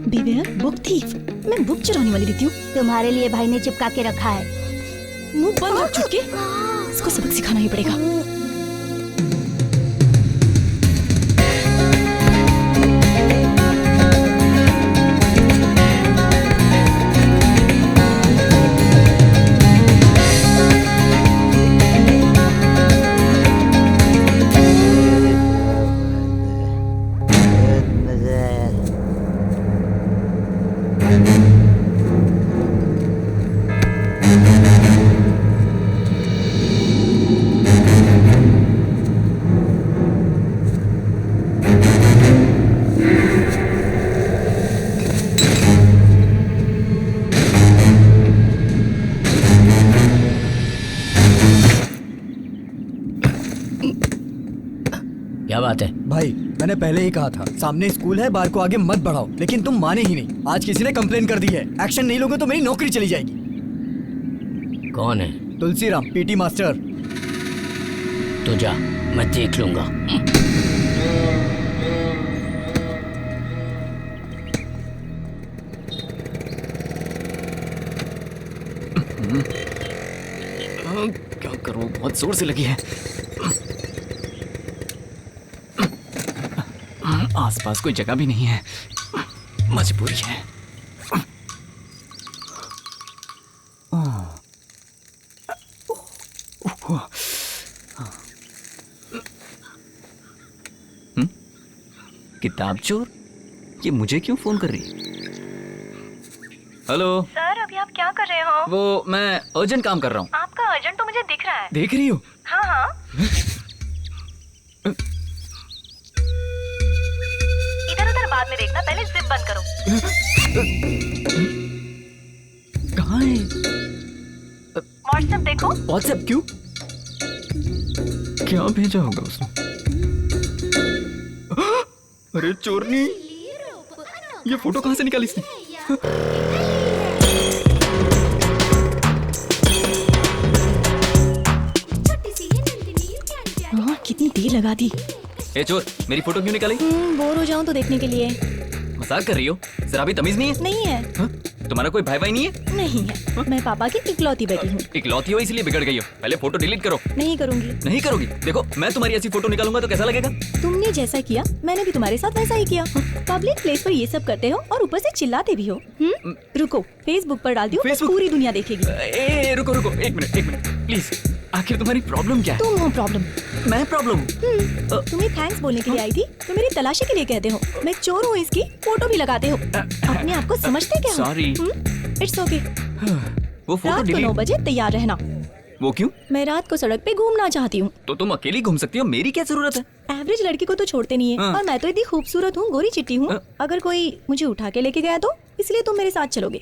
Speaker 8: Beware, book thief. मैं बुक चुराने वाली रहती हूँ।
Speaker 13: तुम्हारे लिए भाई ने चिपका के रखा है।
Speaker 8: मुंह बंद रख चुटके, इसको सबक सिखाना ही पड़ेगा।
Speaker 2: बात है?
Speaker 10: भाई मैंने पहले ही कहा था, सामने स्कूल है, बार को आगे मत बढ़ाओ, लेकिन तुम माने ही नहीं। आज किसी ने कंप्लेन कर दी है, एक्शन नहीं लोगे तो मेरी नौकरी चली जाएगी।
Speaker 2: कौन है?
Speaker 10: Tulsiram, PT master.
Speaker 2: तो जा, मैं देख लूंगा।
Speaker 5: क्या करूं, बहुत जोर से लगी है। आसपास कोई जगह भी नहीं है, मजबूरी है। किताब चोर, ये मुझे क्यों फोन कर रही है? हेलो
Speaker 8: सर, अभी आप क्या कर रहे हो?
Speaker 5: वो मैं अर्जेंट काम कर रहा हूँ।
Speaker 8: आपका अर्जेंट तो मुझे दिख रहा है।
Speaker 5: देख रही हो?
Speaker 8: हाँ हाँ। इधर उधर बाद में देखना, पहले जिप बंद करो।
Speaker 5: कहाँ है?
Speaker 8: व्हाट्सएप देखो।
Speaker 5: व्हाट्सएप क्यों? क्या भेजा होगा उसने? अरे चोरनी, ये फोटो कहाँ से निकाली इसने?
Speaker 8: कितनी देर लगा दी।
Speaker 5: ए चोर, मेरी फोटो क्यों निकाली?
Speaker 8: बोर हो जाऊं तो देखने के लिए।
Speaker 5: मजाक कर रही हो? जरा भी तमीज नहीं है?
Speaker 8: नहीं है।
Speaker 5: हा? तुम्हारा कोई भाई नहीं है?
Speaker 8: नहीं है। मैं पापा की इकलौती बेटी हूँ।
Speaker 5: इकलौती हो इसलिए बिगड़ गई हो। पहले फोटो डिलीट करो।
Speaker 8: नहीं करूंगी।
Speaker 5: नहीं करोगी? देखो, मैं तुम्हारी ऐसी फोटो निकालूंगा तो कैसा लगेगा?
Speaker 8: तुमने जैसा किया मैंने भी तुम्हारे साथ वैसा ही किया। पब्लिक प्लेस पर ये सब करते हो और ऊपर से चिल्लाते भी हो। रुको, फेसबुक पर डाल दियो, पूरी दुनिया देखेगी।
Speaker 5: रुको रुको, एक मिनट प्लीज। आखिर तुम्हारी प्रॉब्लम क्या है?
Speaker 8: तुम हो प्रॉब्लम।
Speaker 5: मैं प्रॉब्लम?
Speaker 8: तुम्हें थैंक्स बोलने के लिए आई थी तो मेरी तलाशी के लिए कहते हो। मैं चोर हूँ इसकी फोटो भी लगाते हो। अपने आप को समझते क्या हो?
Speaker 5: सॉरी।
Speaker 8: It's okay.
Speaker 5: वो फोटो
Speaker 8: रात को 9 बजे तैयार रहना।
Speaker 5: वो क्यों?
Speaker 8: मैं रात को सड़क पे घूमना चाहती हूँ।
Speaker 5: तो तुम अकेली घूम सकती हो, मेरी क्या जरूरत है?
Speaker 8: एवरेज लड़की को तो छोड़ते नहीं है, और मैं तो इतनी खूबसूरत हूँ, गोरी चिट्टी हूँ। अगर कोई मुझे उठा के लेके गया तो इसलिए तुम मेरे साथ चलोगे।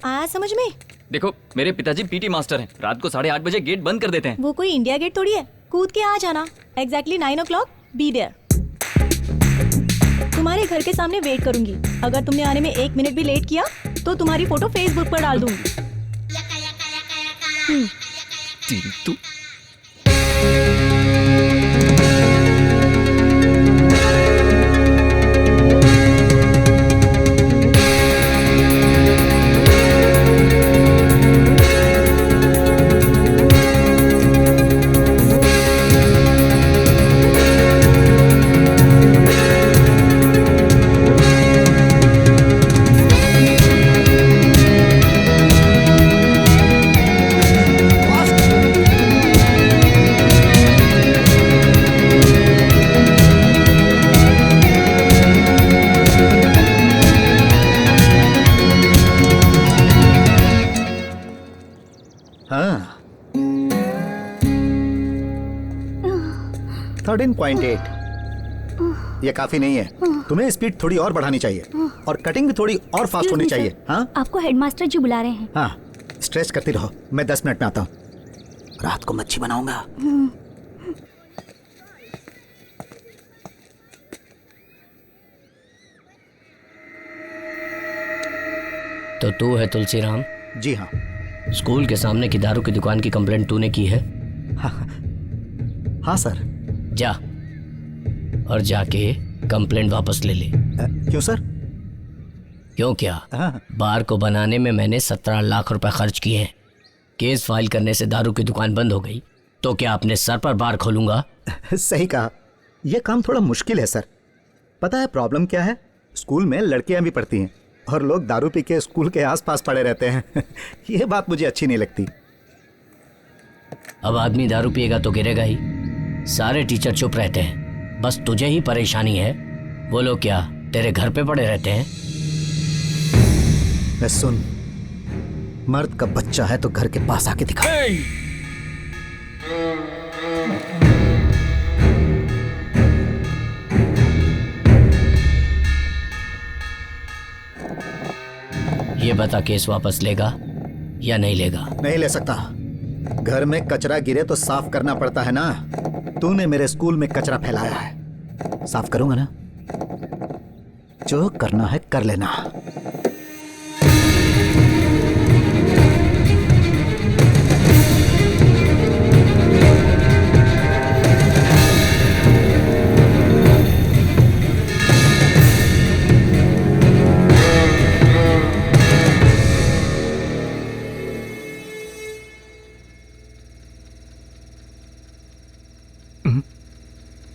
Speaker 8: आया समझ में?
Speaker 5: देखो, मेरे पिताजी पीटी मास्टर हैं। रात को 8:30 बजे गेट बंद कर देते हैं।
Speaker 8: वो कोई इंडिया गेट थोड़ी है, कूद के आ जाना। Exactly 9 o'clock be there. तुम्हारे घर के सामने वेट करूंगी। अगर तुमने आने में 1 मिनट भी लेट किया तो तुम्हारी फोटो फेसबुक पर डाल दूंगी।
Speaker 5: तू
Speaker 4: हाँ 13.8 ये काफी नहीं है। तुम्हें स्पीड थोड़ी और बढ़ानी चाहिए और कटिंग भी थोड़ी और फास्ट होनी चाहिए। हाँ,
Speaker 13: आपको हेडमास्टर जी बुला रहे हैं।
Speaker 4: हाँ, स्ट्रेच करती रहो, मैं 10 मिनट में आता हूँ। रात को मच्छी बनाऊंगा।
Speaker 2: तो तू है तुलसीराम?
Speaker 4: जी हाँ।
Speaker 2: स्कूल के सामने की दारू की दुकान की कंप्लेंट तूने की है?
Speaker 4: हाँ सर।
Speaker 2: जा और जाके कंप्लेंट वापस ले ले।
Speaker 4: क्यों सर?
Speaker 2: क्यों क्या? बार को बनाने में मैंने 17 लाख रुपए खर्च किए हैं। केस फाइल करने से दारू की दुकान बंद हो गई तो क्या अपने सर पर बार खोलूंगा?
Speaker 4: सही कहा, यह काम थोड़ा मुश्किल है सर। पता है प्रॉब्लम क्या है? स्कूल में लड़कियां भी पढ़ती हैं और लोग दारू पी के स्कूल के आसपास पड़े रहते हैं। यह बात मुझे अच्छी नहीं लगती।
Speaker 2: अब आदमी दारू पिएगा तो गिरेगा ही। सारे टीचर चुप रहते हैं, बस तुझे ही परेशानी है। वो लोग क्या तेरे घर पे पड़े रहते हैं?
Speaker 4: मैं सुन, मर्द का बच्चा है तो घर के पास आके दिखा।
Speaker 2: ये बता, केस वापस लेगा या नहीं लेगा?
Speaker 4: नहीं ले सकता। घर में कचरा गिरे तो साफ करना पड़ता है ना। तूने मेरे स्कूल में कचरा फैलाया है, साफ करूंगा ना, जो करना है कर लेना।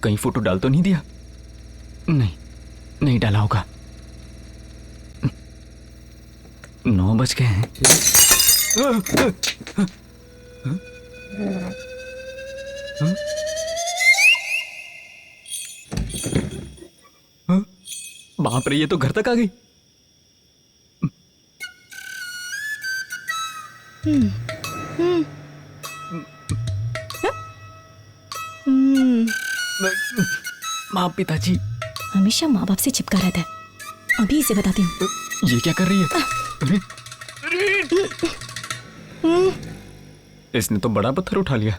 Speaker 5: कहीं फोटो डाल तो नहीं दिया? नहीं, नहीं डाला होगा। 9 बज गए हैं। बाप रे, ये तो घर तक आ गई। माँ, पिताजी
Speaker 8: हमेशा माँ बाप से चिपका रहता है। अभी इसे बताती हूँ।
Speaker 5: ये क्या कर रही है? अरे, इसने तो बड़ा पत्थर उठा लिया।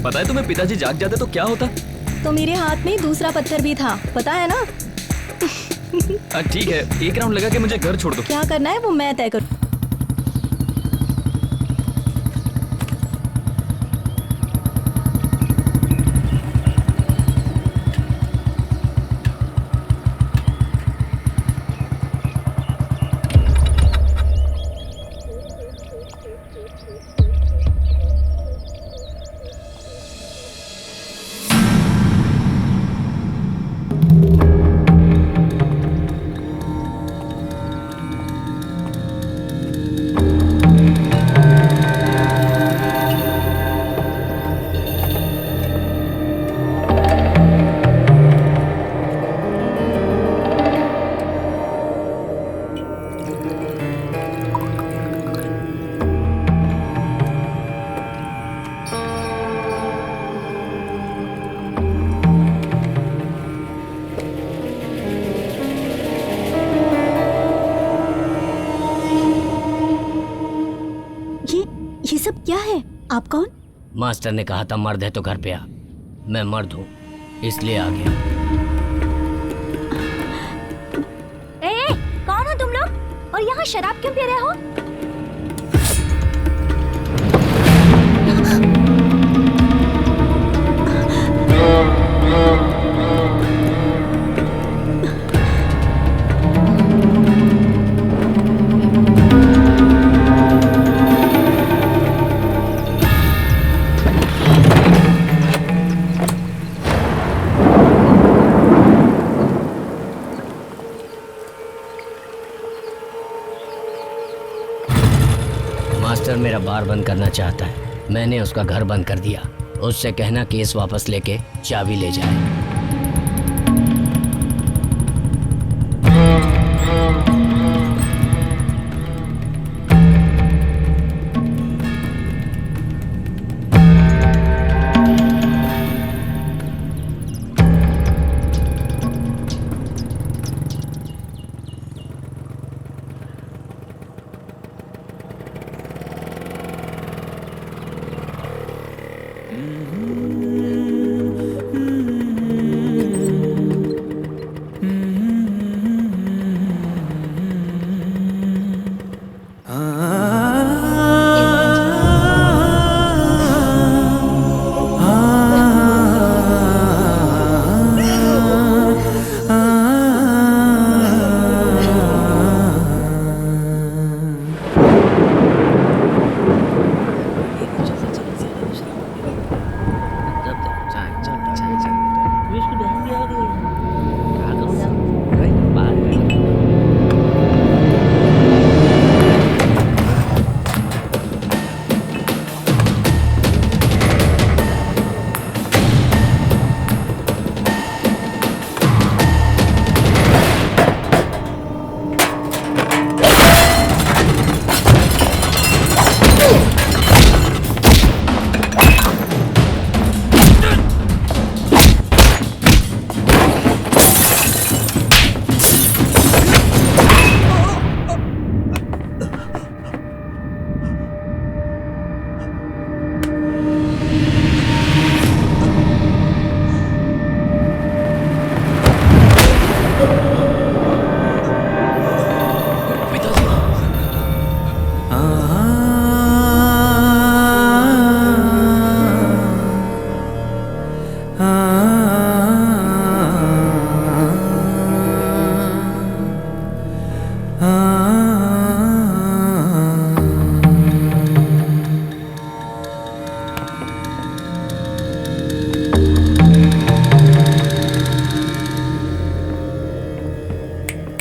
Speaker 5: पता है तुम्हें, पिताजी जाग जाते तो क्या होता?
Speaker 8: तो मेरे हाथ में दूसरा पत्थर भी था, पता है ना?
Speaker 5: ठीक है, एक राउंड लगा के मुझे घर छोड़ दो।
Speaker 8: क्या करना है वो मैं तय करूँ।
Speaker 13: ये सब क्या है? आप कौन?
Speaker 9: मास्टर ने कहा था मर्द है तो घर पे आ। मैं मर्द हूँ, इसलिए आ गया।
Speaker 7: ए, कौन हो तुम लोग? और यहाँ शराब क्यों पी रहे हो? मास्टर मेरा बार बंद करना चाहता है। मैंने उसका घर बंद कर दिया। उससे कहना केस वापस लेके चाबी ले जाए।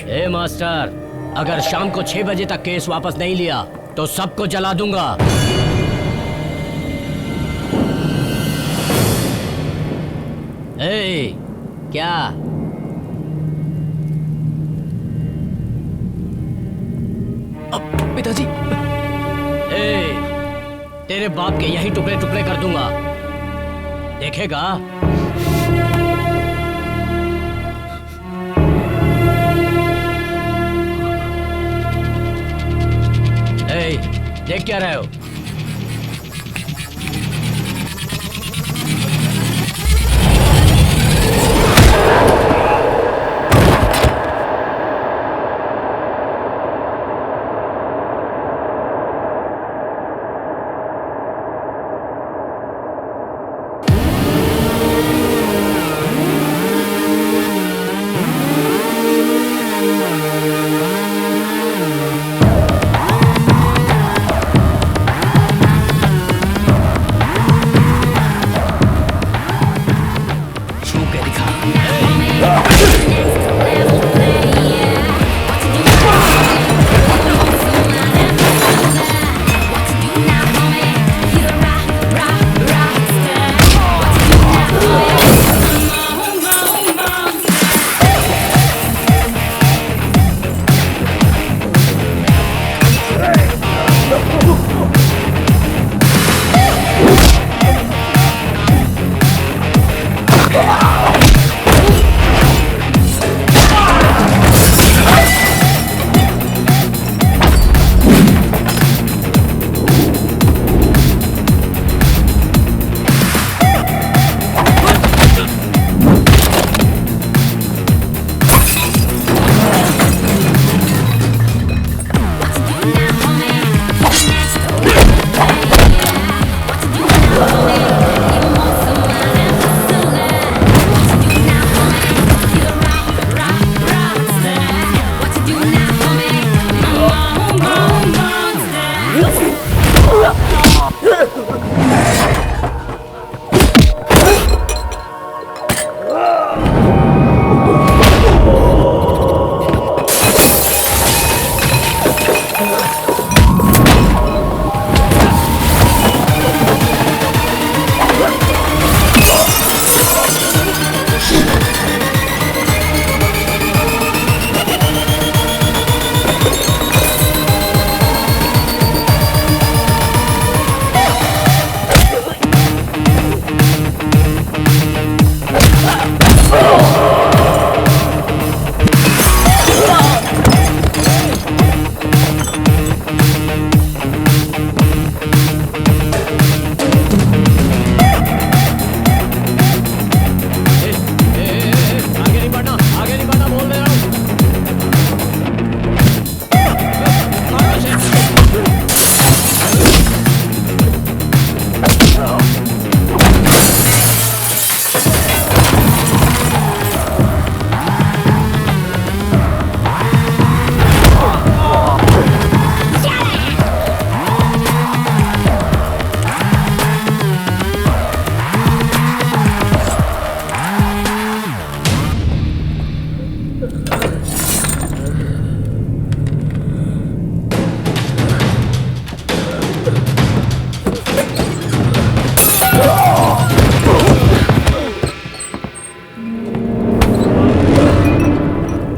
Speaker 7: ए मास्टर, अगर शाम को 6 बजे तक केस वापस नहीं लिया तो सबको जला दूंगा। ए, क्या?
Speaker 5: पिताजी।
Speaker 7: ए, तेरे बाप के यही टुकड़े टुकड़े कर दूंगा, देखेगा? ए, देख क्या रहे हो?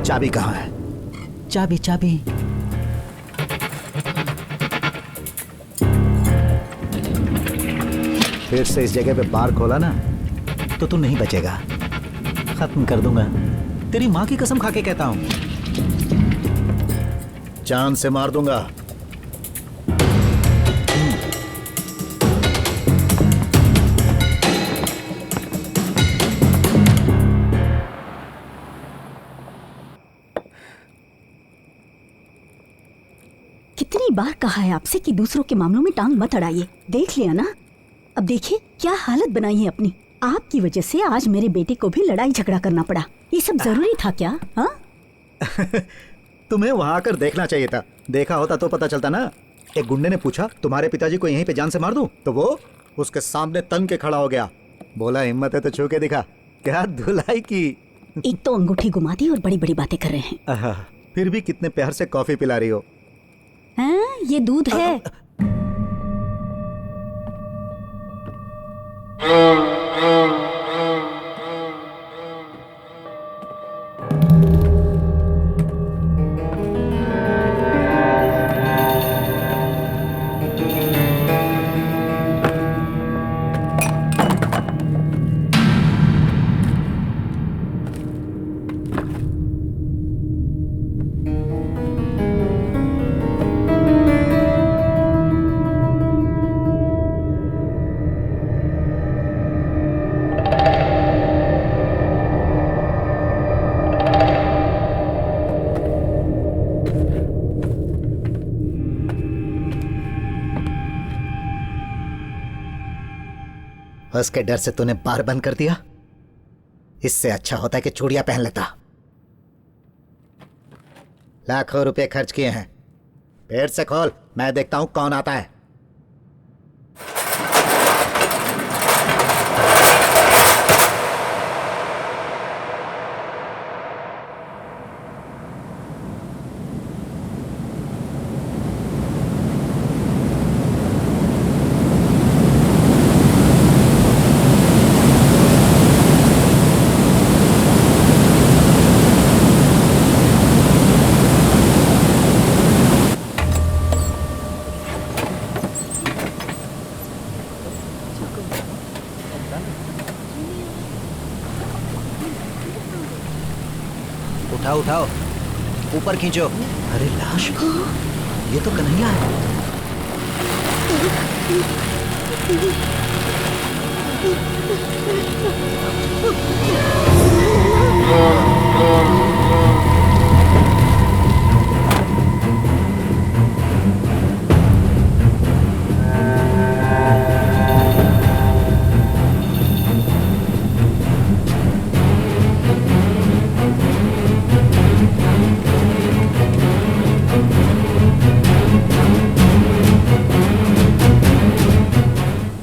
Speaker 4: चाबी कहाँ है?
Speaker 6: चाबी चाबी।
Speaker 4: फिर से इस जगह पे बार खोला ना तो तू नहीं बचेगा, खत्म कर दूंगा। तेरी माँ की कसम खा के कहता हूं, जान से मार दूंगा।
Speaker 13: कितनी बार कहा है आपसे कि दूसरों के मामलों में टांग मत अड़ाइए। देख लिया ना, अब देखिए क्या हालत बनाई है अपनी। आपकी वजह से आज मेरे बेटे को भी लड़ाई झगड़ा करना पड़ा। ये सब जरूरी था क्या? हाँ
Speaker 4: तुम्हें वहां आकर देखना चाहिए था। देखा होता तो पता चलता ना। एक गुंडे ने पूछा तुम्हारे पिताजी को यहीं पे जान से मार दूं, तो वो उसके सामने तन के खड़ा हो गया। बोला हिम्मत है तो छू के दिखा। क्या धुलाई की।
Speaker 13: एक तो अंगूठी घुमा दी और बड़ी बड़ी बातें कर रहे हैं।
Speaker 4: फिर भी कितने प्यार से कॉफी पिला रही हो।
Speaker 13: हाँ, ये दूध है।
Speaker 4: उसके डर से तूने बार बंद कर दिया। इससे अच्छा होता है कि चूड़ियां पहन लेता। लाखों रुपए खर्च किए हैं। पेट से खोल, मैं देखता हूं कौन आता है।
Speaker 6: उठाओ उठाओ, ऊपर खींचो।
Speaker 4: अरे लाश, ये तो कन्हैया है।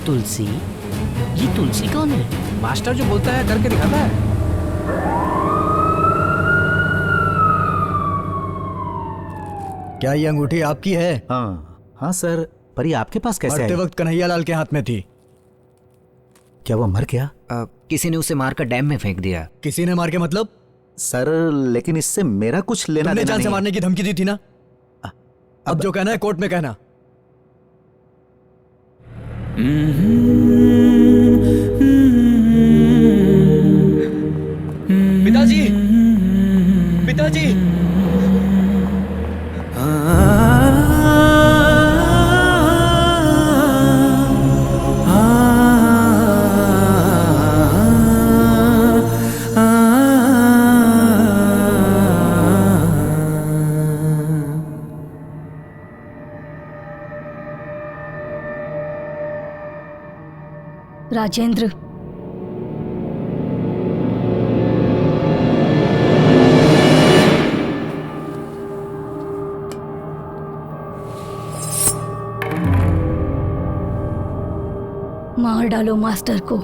Speaker 9: तुलसी? ये तुलसी कौन है?
Speaker 10: मास्टर जो बोलता है करके दिखाता है। क्या ये अंगूठी आपकी है?
Speaker 4: हाँ सर, पर ये आपके पास कैसे
Speaker 10: मरते
Speaker 4: आई?
Speaker 10: वक्त कन्हैया लाल के हाथ में थी।
Speaker 4: क्या वो मर गया?
Speaker 6: किसी ने उसे मारकर डैम में फेंक दिया।
Speaker 10: किसी ने मार के मतलब?
Speaker 4: सर लेकिन इससे मेरा कुछ लेना
Speaker 10: तुमने
Speaker 4: देना
Speaker 10: जान से
Speaker 4: नहीं
Speaker 10: मारने की धमकी दी थी ना। अब जो कहना है कोर्ट में कहना। पिताजी, पिताजी।
Speaker 3: राजेंद्र, मार डालो मास्टर को।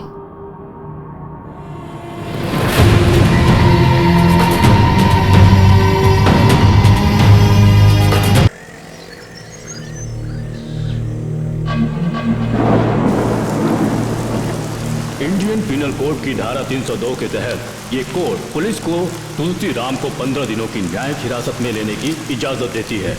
Speaker 1: इंडियन पिनल कोड की धारा 302 के तहत ये कोड पुलिस को तुलसी राम को 15 दिनों की न्यायिक हिरासत में लेने की इजाजत देती है।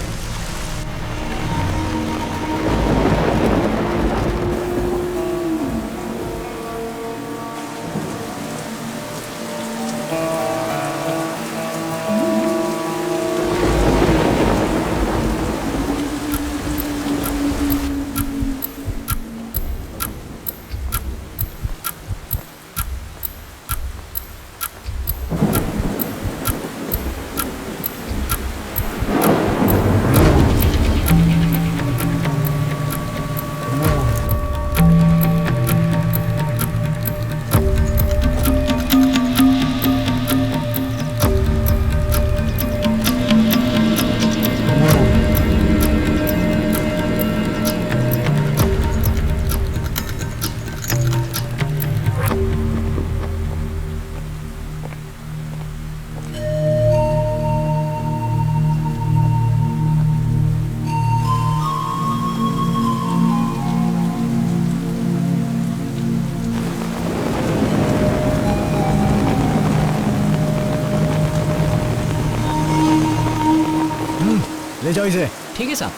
Speaker 10: ले जाओ इसे।
Speaker 9: ठीक है साहब,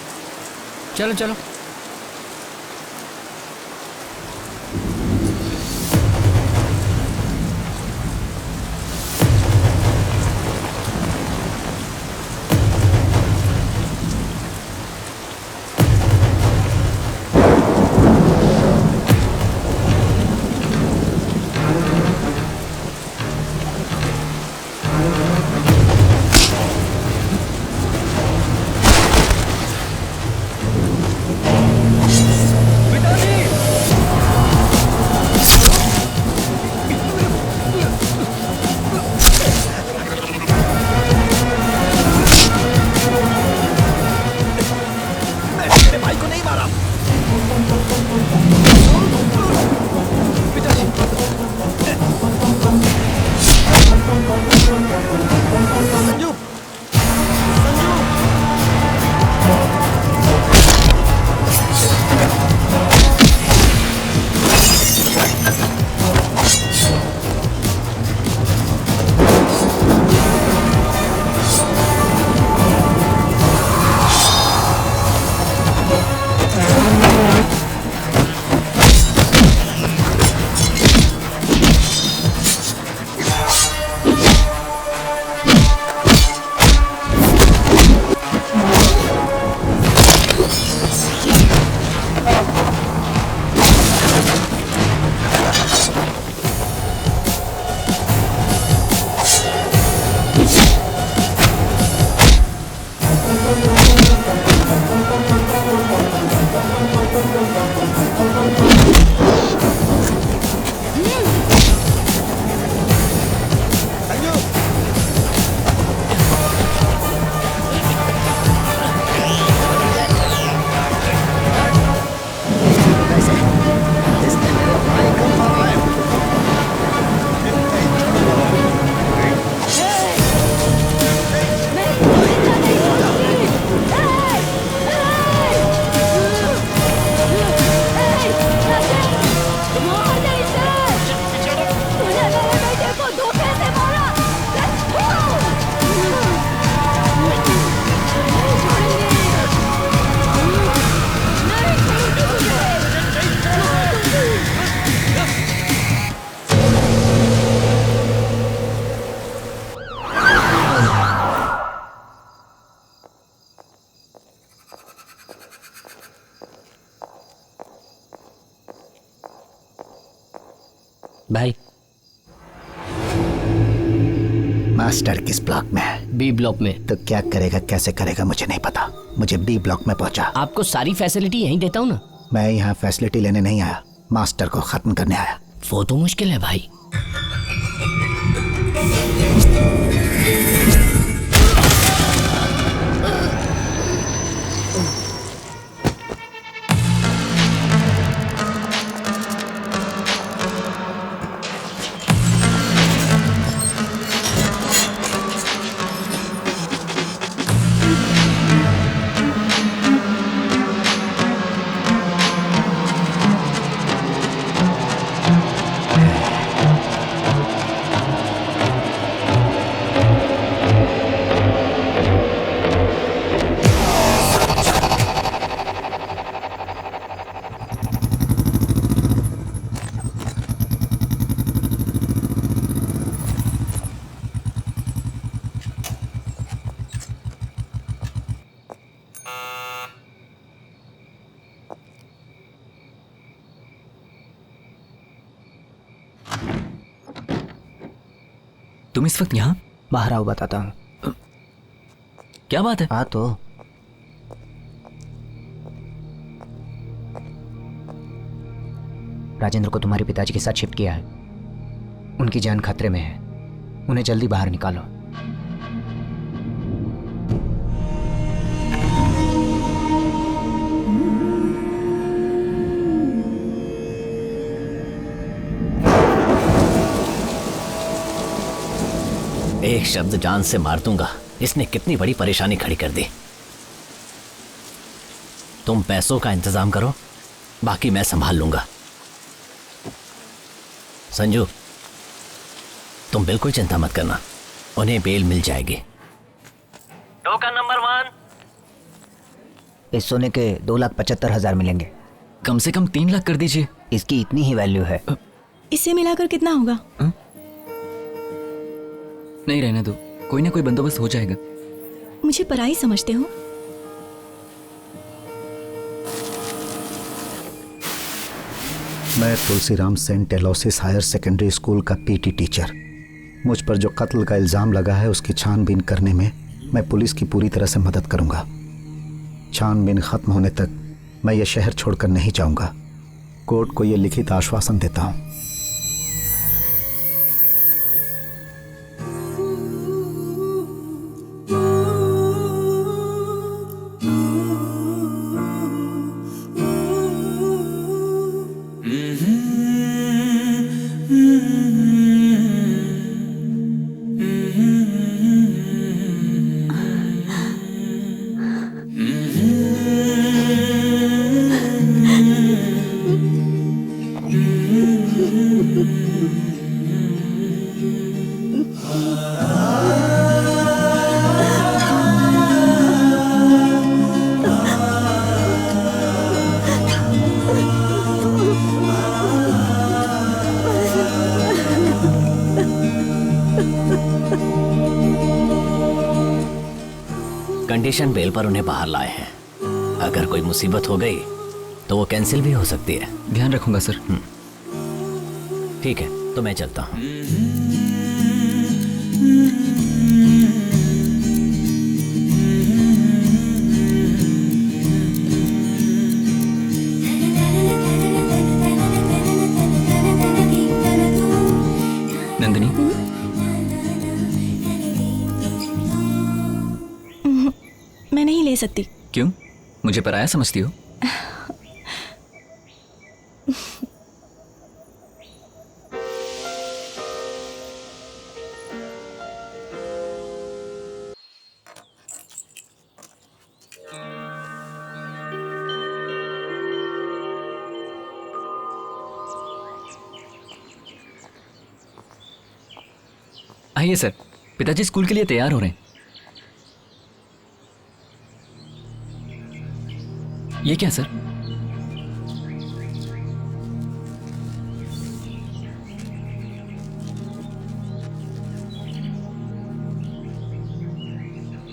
Speaker 9: चलो चलो।
Speaker 2: भाई,
Speaker 4: मास्टर किस ब्लॉक में है?
Speaker 2: बी ब्लॉक में।
Speaker 4: तो क्या करेगा, कैसे करेगा, मुझे नहीं पता। मुझे बी ब्लॉक में पहुंचा।
Speaker 2: आपको सारी फैसिलिटी यहीं देता हूँ ना।
Speaker 4: मैं यहाँ फैसिलिटी लेने नहीं आया, मास्टर को खत्म करने आया।
Speaker 2: वो तो मुश्किल है भाई।
Speaker 5: तुम इस वक्त यहाँ?
Speaker 6: बाहर आओ, बताता हूँ।
Speaker 5: क्या बात है?
Speaker 6: हाँ तो राजेंद्र को तुम्हारे पिताजी के साथ शिफ्ट किया है। उनकी जान खतरे में है, उन्हें जल्दी बाहर निकालो।
Speaker 2: एक शब्द जान से मार दूंगा। इसने कितनी बड़ी परेशानी खड़ी कर दी। तुम पैसों का इंतजाम करो, बाकी मैं संभाल लूंगा। संजू, तुम बिल्कुल चिंता मत करना, उन्हें बेल मिल जाएगी। टोकन नंबर 1,
Speaker 6: इस सोने के 2,75,000 मिलेंगे।
Speaker 5: कम से कम 3 लाख कर दीजिए।
Speaker 6: इसकी इतनी ही वैल्यू है।
Speaker 8: इससे मिलाकर कितना होगा?
Speaker 5: नहीं, रहने दो, कोई ना कोई बंदोबस्त हो जाएगा।
Speaker 8: मुझे पराई समझते हो?
Speaker 4: मैं Tulsiram Saint Aloysius higher secondary school का पीटी टीचर। मुझ पर जो कत्ल का इल्ज़ाम लगा है उसकी छानबीन करने में मैं पुलिस की पूरी तरह से मदद करूंगा। छानबीन खत्म होने तक मैं ये शहर छोड़कर नहीं जाऊंगा। कोर्ट को ये लिखित आश्वासन देता हूं।
Speaker 2: कंडीशन बेल पर उन्हें बाहर लाए हैं। अगर कोई मुसीबत हो गई तो वो कैंसिल भी हो सकती है।
Speaker 5: ध्यान रखूंगा सर।
Speaker 2: ठीक है, तो मैं चलता हूँ।
Speaker 5: नंदिनी,
Speaker 8: मैं नहीं ले सकती।
Speaker 5: क्यों? मुझे पराया समझती हो? आइए सर, पिताजी स्कूल के लिए तैयार हो रहे हैं। ये क्या सर?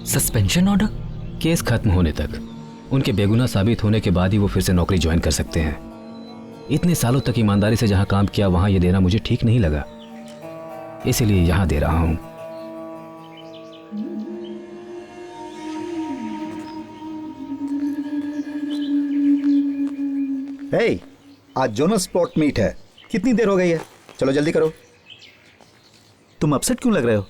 Speaker 5: Suspension order?
Speaker 1: केस खत्म होने तक, उनके बेगुनाह साबित होने के बाद ही वो फिर से नौकरी ज्वाइन कर सकते हैं। इतने सालों तक ईमानदारी से जहां काम किया वहां ये देना मुझे ठीक नहीं लगा, इसीलिए यहां दे रहा हूं।
Speaker 4: हे, आज जोनस स्पॉट मीट है। कितनी देर हो गई है? चलो जल्दी करो। तुम अपसेट क्यों लग रहे हो?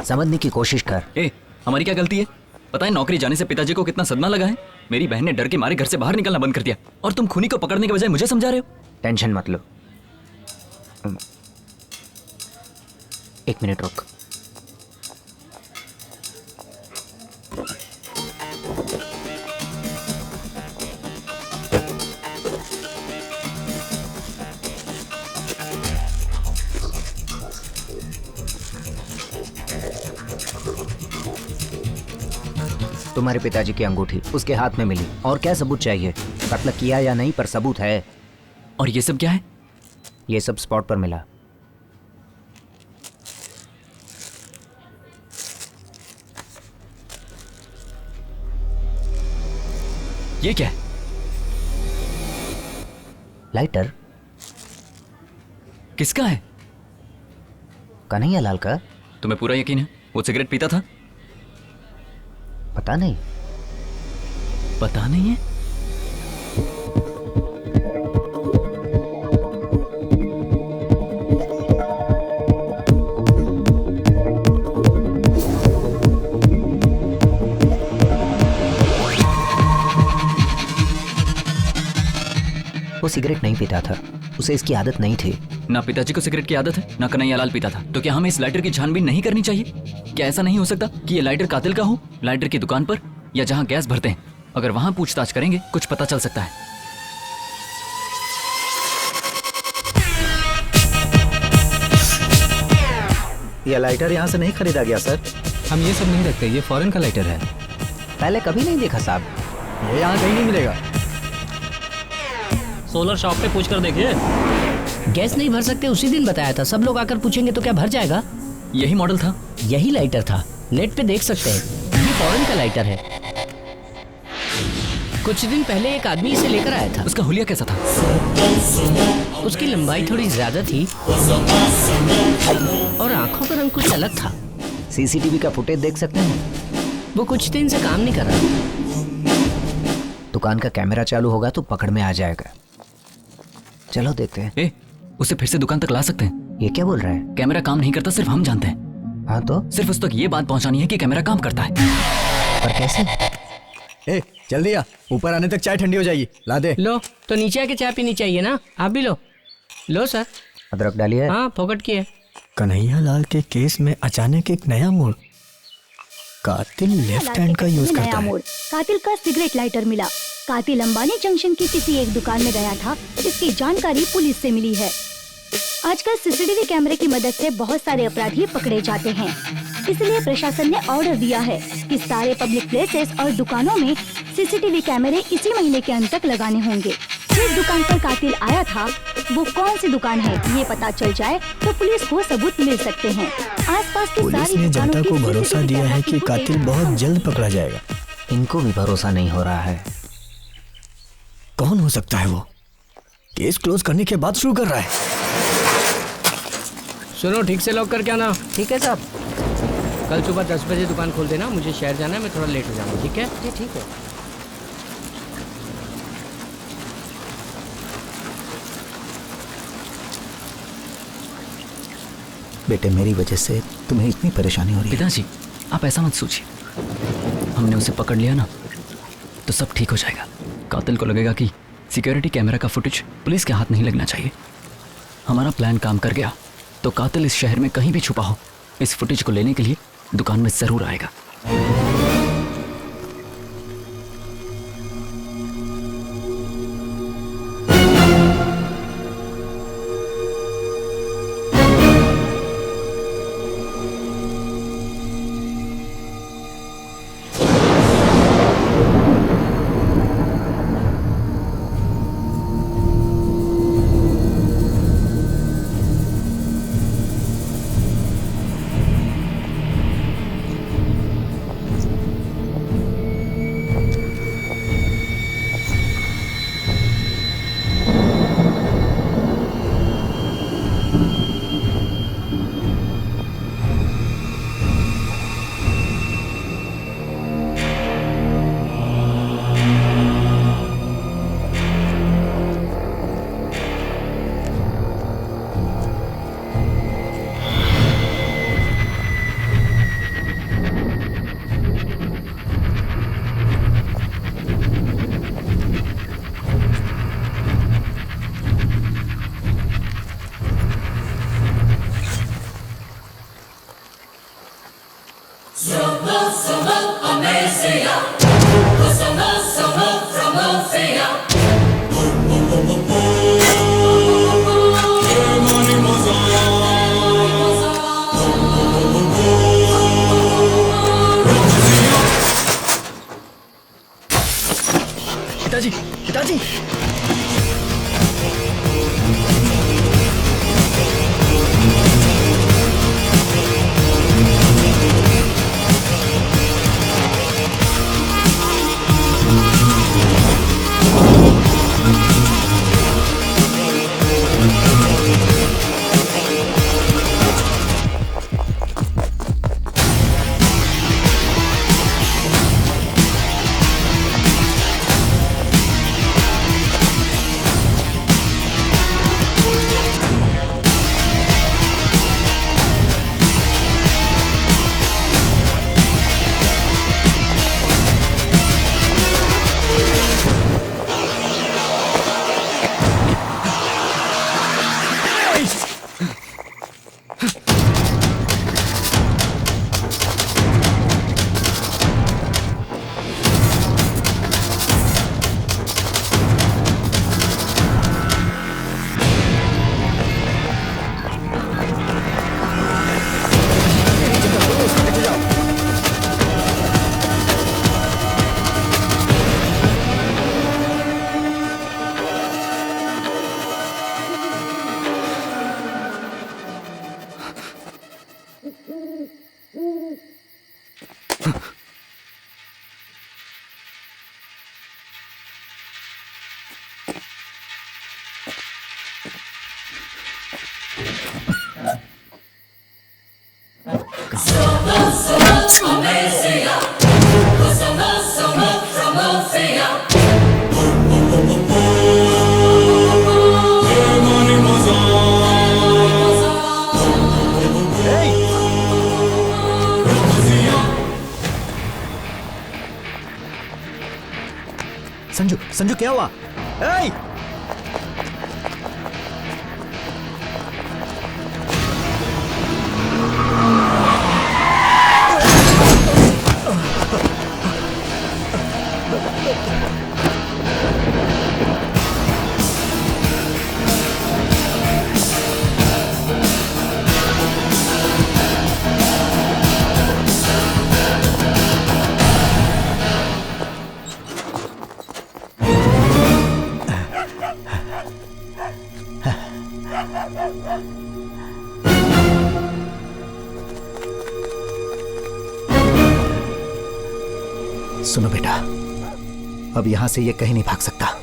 Speaker 6: समझने की कोशिश कर।
Speaker 5: ए, हमारी क्या गलती है? पता है नौकरी जाने से पिताजी को कितना सदमा लगा है? मेरी बहन ने डर के मारे घर से बाहर निकलना बंद कर दिया और तुम खूनी को पकड़ने के बजाय मुझे समझा रहे हो।
Speaker 6: टेंशन मत लो। 1 मिनट रुक। तुम्हारे पिताजी की अंगूठी उसके हाथ में मिली और क्या सबूत चाहिए? कत्ल किया या नहीं पर सबूत है।
Speaker 5: और ये सब क्या है?
Speaker 6: ये सब स्पॉट पर मिला।
Speaker 5: ये क्या है?
Speaker 6: लाइटर।
Speaker 5: किसका है?
Speaker 6: कन्हैया लाल का।
Speaker 5: तुम्हें पूरा यकीन है वो सिगरेट पीता था?
Speaker 6: पता नहीं।
Speaker 5: पता नहीं है?
Speaker 6: वो सिगरेट नहीं पीता था, उसे इसकी आदत नहीं थी।
Speaker 5: ना पिताजी को सिगरेट की आदत है, ना कन्हैया लाल पीता था। तो क्या हमें इस लाइटर की छानबीन नहीं करनी चाहिए? क्या ऐसा नहीं हो सकता कि ये लाइटर कातिल का हो? लाइटर की दुकान पर या जहां गैस भरते हैं, अगर वहां पूछताछ करेंगे कुछ पता चल सकता है।
Speaker 4: ये लाइटर यहाँ से नहीं खरीदा गया सर।
Speaker 10: हम ये सब नहीं रखते, ये फॉरेन का लाइटर है।
Speaker 6: पहले कभी नहीं देखा साहब।
Speaker 10: ये यहाँ कहीं नहीं मिलेगा।
Speaker 11: सोलर शॉप पे पूछ कर देखिए।
Speaker 9: गैस नहीं भर सकते उसी दिन बताया था। सब लोग आकर पूछेंगे तो क्या भर जाएगा?
Speaker 5: यही मॉडल था,
Speaker 9: यही लाइटर था। नेट पे देख सकते हैं, ये फॉरेन का लाइटर है। कुछ दिन पहले एक आदमी इसे लेकर आया था।
Speaker 5: उसका हुलिया कैसा था?
Speaker 9: उसकी लंबाई थोड़ी ज्यादा थी और आंखों का रंग कुछ अलग था।
Speaker 6: सीसीटीवी का फुटेज देख सकते हैं।
Speaker 9: वो कुछ दिन से काम नहीं कर रहा।
Speaker 6: दुकान का कैमरा चालू होगा तो पकड़ में आ जाएगा। चलो देखते हैं।
Speaker 5: ए, उसे फिर से दुकान तक ला सकते हैं।
Speaker 6: ये क्या बोल रहा है?
Speaker 5: कैमरा काम नहीं करता, सिर्फ हम जानते हैं।
Speaker 6: हाँ तो
Speaker 5: सिर्फ उस तक ये बात पहुंचानी है कि कैमरा काम करता है।
Speaker 6: पर कैसे?
Speaker 10: ए, जल्दी आ, ऊपर आने तक चाय ठंडी हो जाएगी। ला दे।
Speaker 9: लो तो नीचे आके चाय पीनी चाहिए ना। आप भी लो। लो सर।
Speaker 6: अदरक डालिए।
Speaker 9: हाँ, फोकट की है।
Speaker 10: कन्हैया लाल के केस में अचानक एक नया मोड़। कातिल लेफ्ट हैंड का यूज करता है।
Speaker 8: कातिल का सिगरेट लाइटर मिला। कातिल अंबानी जंक्शन की किसी एक दुकान में गया था, इसकी जानकारी पुलिस से मिली है। आजकल सीसीटीवी कैमरे की मदद से बहुत सारे अपराधी पकड़े जाते हैं, इसलिए प्रशासन ने ऑर्डर दिया है कि सारे पब्लिक प्लेसेस और दुकानों में सीसीटीवी कैमरे इसी महीने के अंत तक लगाने होंगे। जिस दुकान पर कातिल आया था वो कौन सी दुकान है ये पता चल जाए तो पुलिस को सबूत मिल सकते हैं। आसपास की
Speaker 10: पुलिस
Speaker 8: सारी
Speaker 10: ने
Speaker 8: दुकानों
Speaker 10: जनता
Speaker 8: की
Speaker 10: को भरोसा
Speaker 8: CCTV
Speaker 10: दिया है
Speaker 8: कैमरा
Speaker 10: कि
Speaker 8: की
Speaker 10: कातिल
Speaker 8: फुटेज
Speaker 10: बहुत जल्द पकड़ा जाएगा।
Speaker 6: इनको भी भरोसा नहीं हो रहा है।
Speaker 10: कौन हो सकता है वो? केस क्लोज करने के बाद शुरू कर रहा है।
Speaker 9: सुनो, ठीक से लॉक करके आना। ठीक है साहब। कल सुबह 10 बजे दुकान खोल देना। मुझे शहर जाना है, मैं थोड़ा लेट हो जाऊंगा। ठीक है जी? ठीक है।
Speaker 4: बेटे मेरी वजह से तुम्हें इतनी परेशानी हो रही है।
Speaker 5: पिताजी, आप ऐसा मत सोचिए। हमने उसे पकड़ लिया ना तो सब ठीक हो जाएगा। कातिल को लगेगा कि सिक्योरिटी कैमरा का फुटेज पुलिस के हाथ नहीं लगना चाहिए। हमारा प्लान काम कर गया तो कातिल इस शहर में कहीं भी छुपा हो, इस फुटेज को लेने के लिए दुकान में जरूर आएगा। पिताजी पिताजी
Speaker 4: संजू संजू क्या हुआ? ए! सुनो बेटा, अब यहां से ये कहीं नहीं भाग सकता।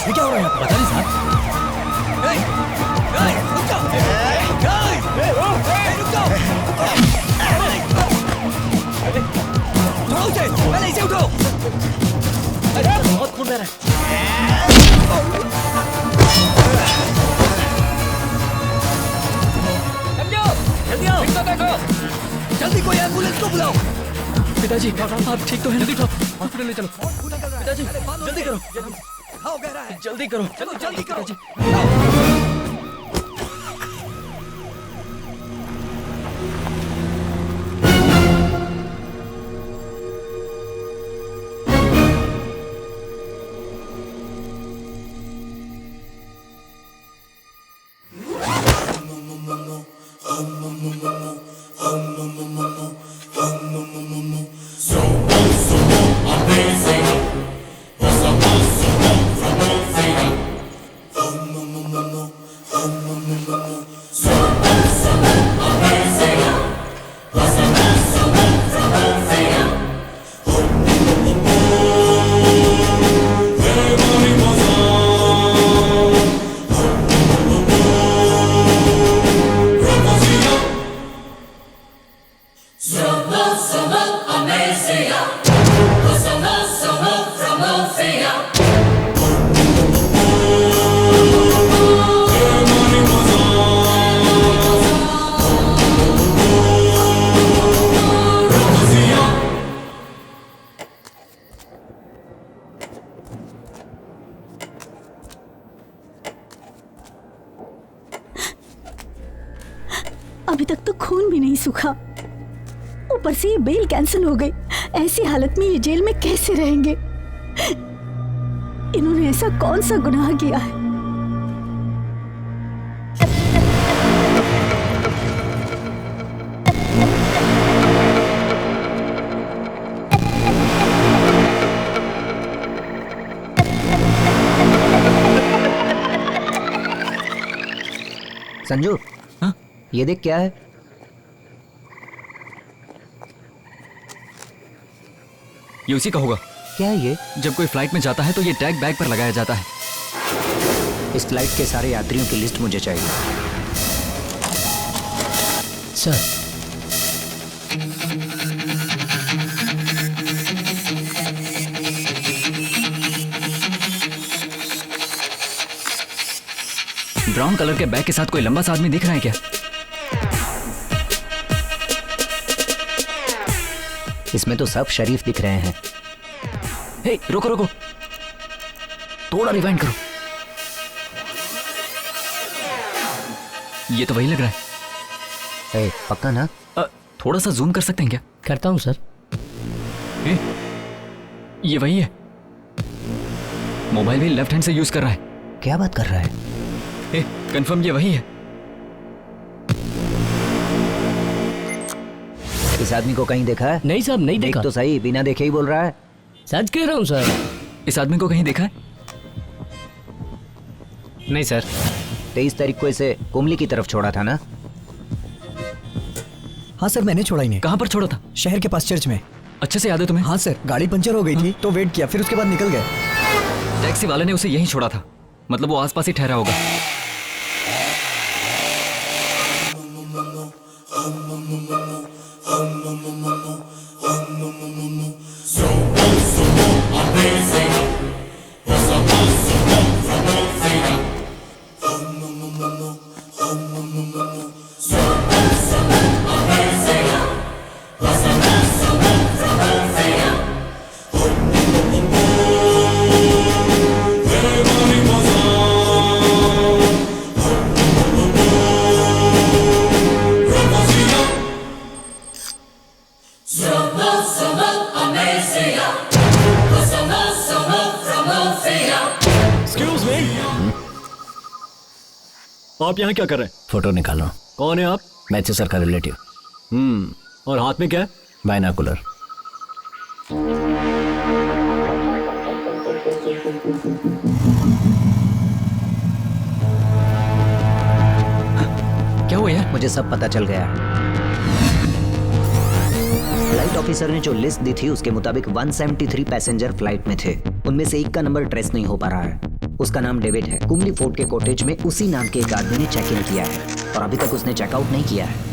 Speaker 10: क्या हो रहा है यहाँ पे? पता नहीं साहब। रुक जाओ। रुक जाओ। उठाओ उसे, पहले इसे उठाओ। अरे बहुत खून बह रहा है। जल्दी आओ, देखो। जल्दी कोई एम्बुलेंस को बुलाओ। पिताजी आप ठीक तो हैं? जल्दी उठाओ, हॉस्पिटल ले चलो। पिताजी जल्दी करो, जल्दी करो, चलो जल्दी करो।
Speaker 13: खून भी नहीं सूखा, ऊपर से ये बेल कैंसिल हो गई। ऐसी हालत में ये जेल में कैसे रहेंगे? इन्होंने ऐसा कौन सा गुनाह किया है?
Speaker 6: संजू, हाँ? ये देख क्या है?
Speaker 5: ये उसी का होगा।
Speaker 6: क्या है ये?
Speaker 5: जब कोई फ्लाइट में जाता है तो ये टैग बैग पर लगाया जाता है।
Speaker 6: इस फ्लाइट के सारे यात्रियों की लिस्ट मुझे चाहिए।
Speaker 7: सर,
Speaker 5: ब्राउन कलर के बैग के साथ कोई लंबा सा आदमी दिख रहा है क्या?
Speaker 6: इसमें तो सब शरीफ दिख रहे हैं।
Speaker 5: हे, रुको रुको, थोड़ा रिवाइंड करो। ये तो वही लग रहा है।
Speaker 6: पक्का ना?
Speaker 5: थोड़ा सा जूम कर सकते हैं क्या?
Speaker 7: करता हूं सर।
Speaker 5: ये वही है। मोबाइल भी लेफ्ट हैंड से यूज कर रहा है।
Speaker 6: क्या बात कर रहा है?
Speaker 5: कंफर्म ये वही है।
Speaker 6: इस आदमी को कहीं देखा है?
Speaker 7: नहीं साहब, नहीं देखा।
Speaker 6: तो सही, बिना देखे ही बोल रहा है।
Speaker 7: सच कह रहा हूं सर।
Speaker 5: इस आदमी को कहीं देखा है?
Speaker 10: नहीं सर।
Speaker 6: 23 तारीख को इसे कुमली की तरफ छोड़ा था ना?
Speaker 14: हाँ सर, मैंने छोड़ा ही नहीं।
Speaker 5: कहाँ पर छोड़ा था?
Speaker 14: शहर के पास चर्च में।
Speaker 5: अच्छे से याद है तुम्हें?
Speaker 14: हाँ सर, गाड़ी पंचर हो गई थी तो वेट किया, फिर उसके बाद निकल गए।
Speaker 5: टैक्सी वाले ने उसे यहीं छोड़ा था, मतलब वो आसपास ही ठहरा होगा।
Speaker 1: आप यहाँ क्या कर रहे हैं?
Speaker 2: फोटो निकाल रहा हूँ।
Speaker 1: कौन है आप?
Speaker 2: मैथ्यू सर का रिलेटिव।
Speaker 1: और हाथ में क्या है?
Speaker 2: बाइनाकुलर।
Speaker 5: क्या हुआ यार?
Speaker 6: मुझे सब पता चल गया है। फ्लाइट ऑफिसर ने जो लिस्ट दी थी उसके मुताबिक 173 पैसेंजर फ्लाइट में थे। उनमें से एक का नंबर ट्रेस नहीं हो पा रहा है। उसका नाम डेविड है। कुमली फोर्ट के कॉटेज में उसी नाम के एक आदमी ने चेक इन किया है और अभी तक उसने चेकआउट नहीं किया है।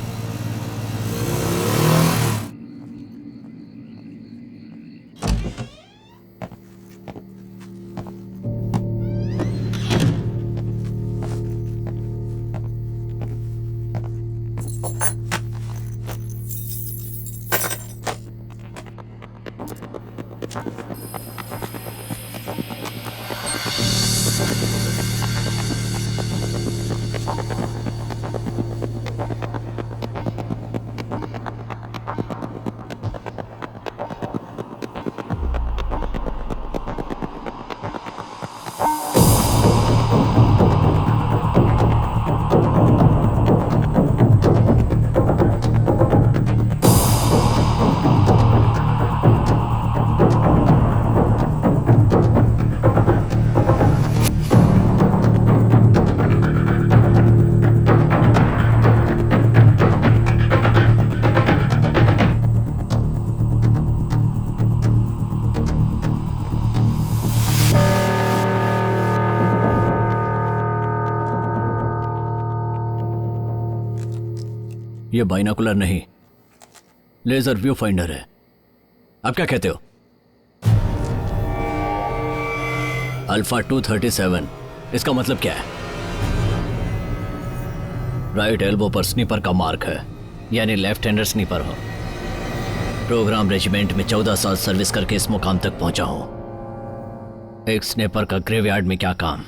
Speaker 2: ये बाइनाकुलर नहीं, लेजर व्यू फाइंडर है। आप क्या कहते हो? अल्फा 237, इसका मतलब क्या है? राइट एल्बो पर स्नीपर का मार्क है, यानी लेफ्ट हैंडर स्नीपर हो। प्रोग्राम रेजिमेंट में 14 साल सर्विस करके इस मुकाम तक पहुंचा हूं। एक स्नीपर का ग्रेवयार्ड में क्या काम?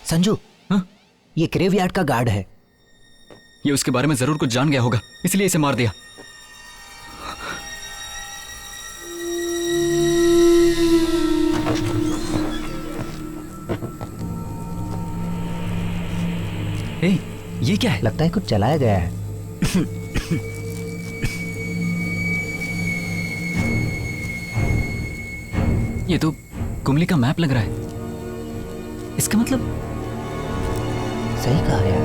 Speaker 6: संजू, ये ग्रेवयार्ड का गार्ड है।
Speaker 5: ये उसके बारे में जरूर कुछ जान गया होगा, इसलिए इसे मार दिया। ए, ये क्या है?
Speaker 6: लगता है कुछ चलाया गया है।
Speaker 5: ये तो कुमली का मैप लग रहा है। इसका मतलब
Speaker 6: सही कहा यार।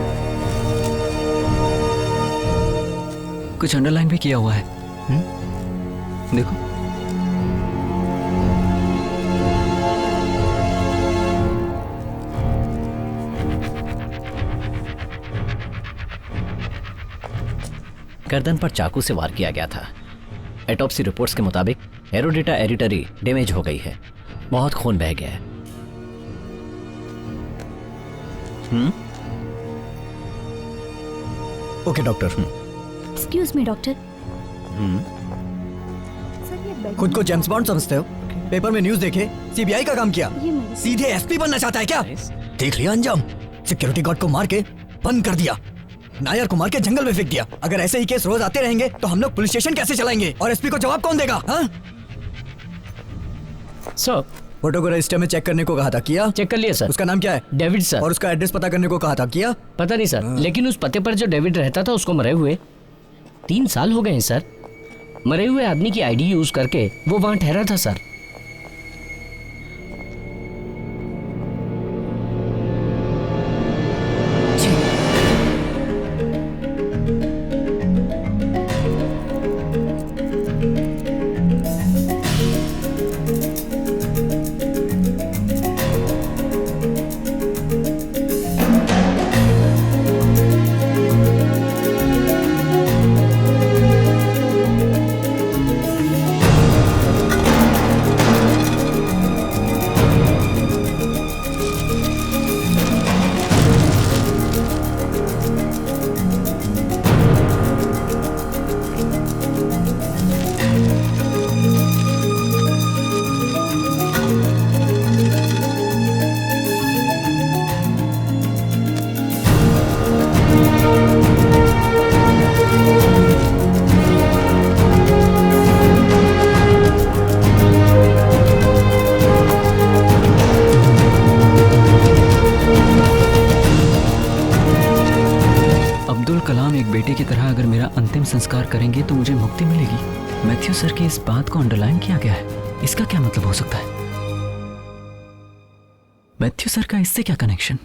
Speaker 5: कुछ अंडरलाइन भी किया हुआ है। देखो।
Speaker 2: गर्दन पर चाकू से वार किया गया था। एटॉप्सी रिपोर्ट्स के मुताबिक एरोडेटा एरिटरी डैमेज हो गई है, बहुत खून बह गया है।
Speaker 14: Okay doctor.
Speaker 13: Excuse me doctor.
Speaker 14: खुद को जेम्स बॉन्ड समझते हो? पेपर में न्यूज देखे, सीबीआई का काम किया, सीधे एसपी बनना चाहता है क्या? देख लिया अंजाम, सिक्योरिटी गार्ड को मार के बंद कर दिया, नायर को मार के जंगल में फेंक दिया। अगर ऐसे ही केस रोज आते रहेंगे तो हम लोग पुलिस स्टेशन कैसे चलाएंगे और एसपी को जवाब कौन देगा?
Speaker 9: सर,
Speaker 14: फोटो को रजिस्टर में चेक करने को कहा था, किया?
Speaker 9: चेक कर लिया सर।
Speaker 14: उसका नाम क्या है?
Speaker 9: David sir.
Speaker 14: और उसका एड्रेस पता करने को कहा था, किया?
Speaker 9: पता नहीं सर, लेकिन उस पते पर जो डेविड रहता था उसको मरे हुए 3 साल हो गए हैं सर। मरे हुए आदमी की आईडी यूज करके वो वहां ठहरा था सर।
Speaker 5: संस्कार करेंगे तो मुझे मुक्ति मिलेगी। मैथ्यू सर की इस बात को अंडरलाइन किया गया है, इसका क्या मतलब हो सकता है? मैथ्यू सर का इससे क्या कनेक्शन?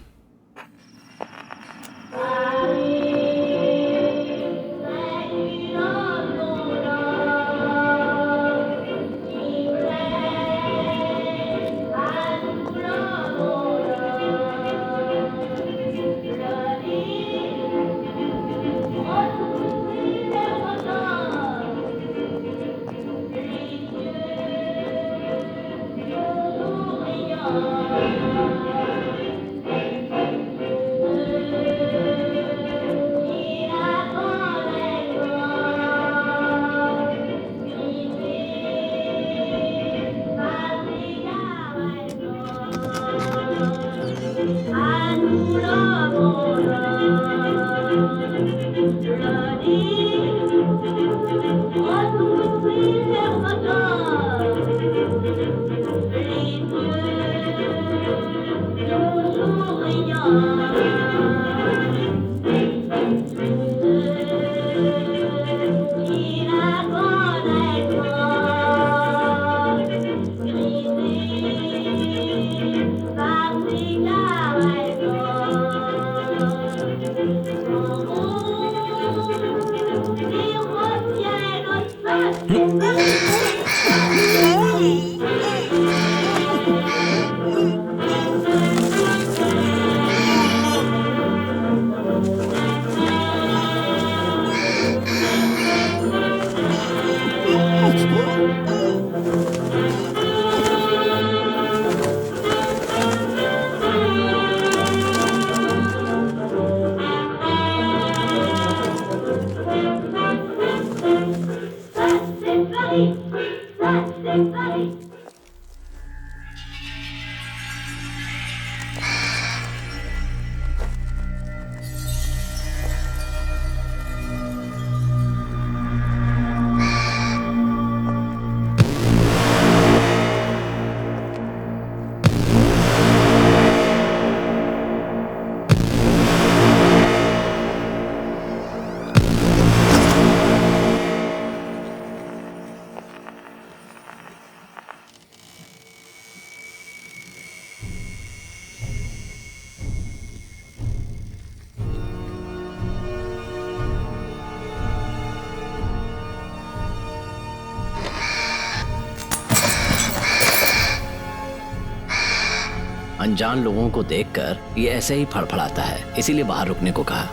Speaker 2: अनजान लोगों को देखकर ये ऐसे ही फड़फड़ाता है, इसीलिए बाहर रुकने को कहा।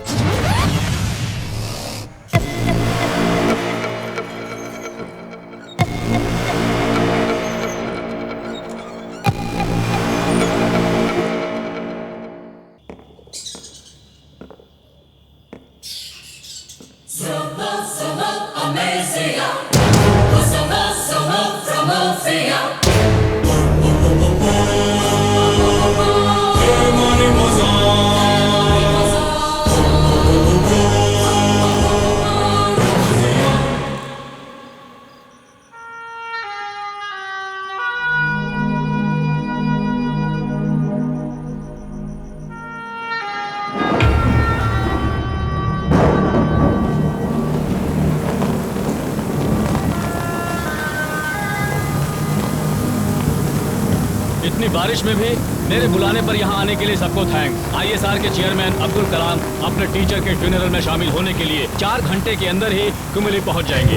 Speaker 1: इतनी बारिश में भी मेरे बुलाने पर यहाँ आने के लिए सबको थैंक्स। आईएसआर के चेयरमैन अब्दुल कलाम अपने टीचर के फ्यूनरल में शामिल होने के लिए 4 घंटे के अंदर ही कुमिली पहुँच जाएंगे।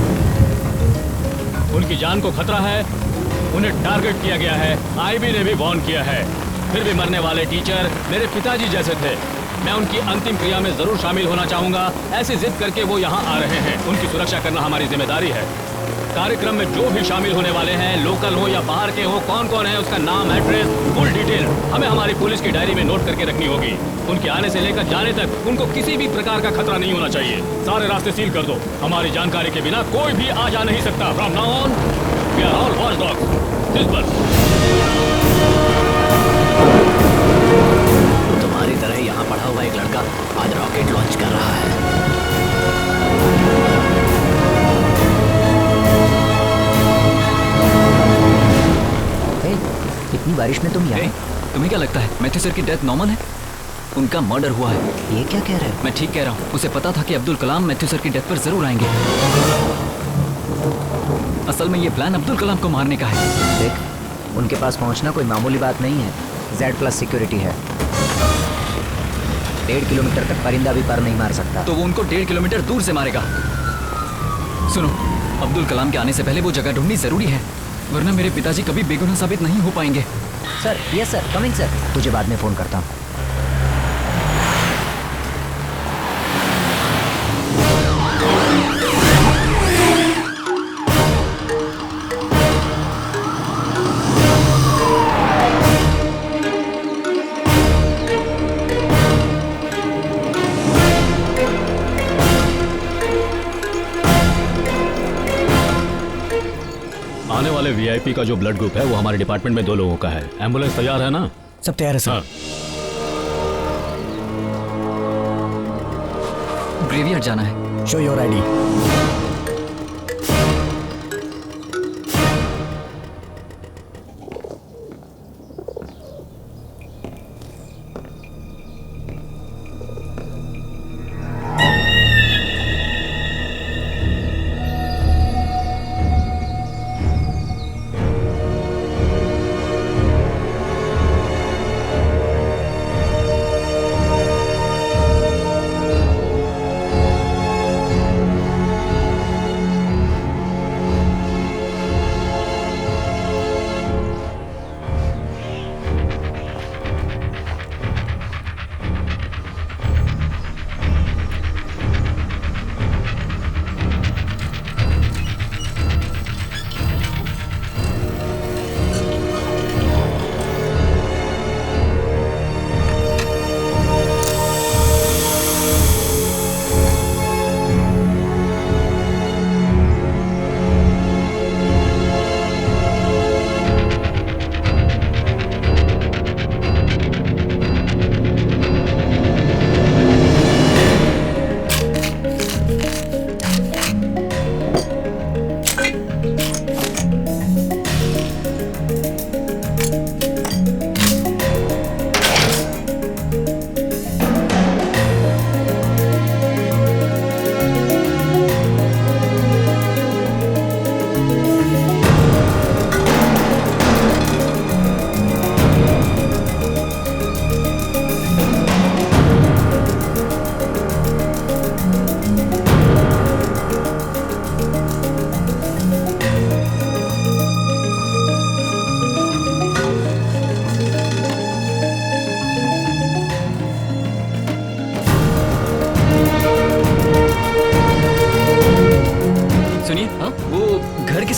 Speaker 1: उनकी जान को खतरा है, उन्हें टारगेट किया गया है, आईबी ने भी वार्न किया है। फिर भी मरने वाले टीचर मेरे पिताजी जैसे थे। मैं उनकी अंतिम क्रिया में जरूर शामिल होना चाहूंगा। ऐसी जिद करके वो यहाँ आ रहे हैं। उनकी सुरक्षा करना हमारी जिम्मेदारी है। कार्यक्रम में जो भी शामिल होने वाले हैं, लोकल हो या बाहर के हो, कौन कौन है, उसका नाम, एड्रेस, फुल डिटेल हमें हमारी पुलिस की डायरी में नोट करके रखनी होगी। उनके आने से लेकर जाने तक उनको किसी भी प्रकार का खतरा नहीं होना चाहिए। सारे रास्ते सील कर दो। हमारी जानकारी के बिना कोई भी आ जा नहीं सकता। From now on we are all watchdogs.
Speaker 2: तुम्हारी तरह यहाँ पढ़ा हुआ एक लड़का आज रॉकेट लॉन्च कर रहा है।
Speaker 6: इतनी बारिश में तुम यहाँ?
Speaker 5: तुम्हें क्या लगता है मैथ्यू सर की डेथ नॉर्मल है? उनका मर्डर हुआ है।
Speaker 6: ये क्या कह रहे हो?
Speaker 5: मैं ठीक कह रहा हूँ। उसे पता था कि अब्दुल कलाम मैथ्यू सर की डेथ पर जरूर आएंगे। असल में ये प्लान अब्दुल कलाम को मारने का है।
Speaker 6: देख, उनके पास पहुँचना कोई मामूली बात नहीं है। Z+ सिक्योरिटी है। 1.5 किलोमीटर तक परिंदा भी पार नहीं मार सकता।
Speaker 5: तो वो उनको 1.5 किलोमीटर दूर से मारेगा। सुनो, अब्दुल कलाम के आने से पहले वो जगह ढूंढनी जरूरी है, वरना मेरे पिताजी कभी बेगुनाह साबित नहीं हो पाएंगे।
Speaker 6: Sir, yes sir, coming sir. तुझे बाद में फोन करता हूँ।
Speaker 1: आने वाले वीआईपी का जो ब्लड ग्रुप है वो हमारे डिपार्टमेंट में 2 लोगों का है। एम्बुलेंस तैयार है ना?
Speaker 14: सब तैयार है सर।
Speaker 5: ग्रेवयार्ड जाना है।
Speaker 14: Show your ID.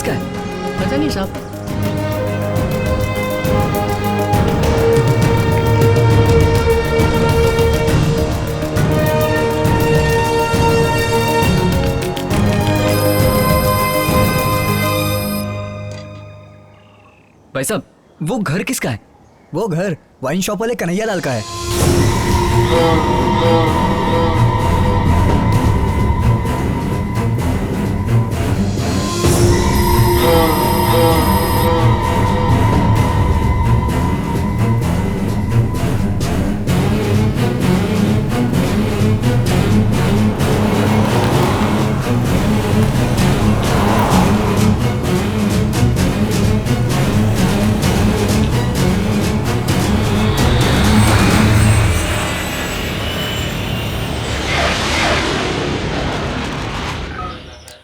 Speaker 5: किसका है?
Speaker 9: पता नहीं साहब।
Speaker 5: भाई साहब, वो घर किसका है?
Speaker 14: वो घर वाइन शॉप वाले कन्हैया लाल का है।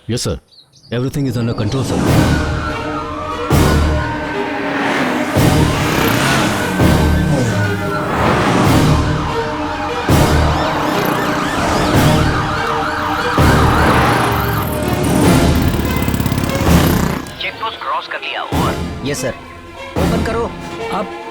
Speaker 1: Yes, sir. Everything is under control, sir.
Speaker 2: Check post cross कर लिया। ओवर।
Speaker 6: Yes sir. ओपन करो।
Speaker 5: आप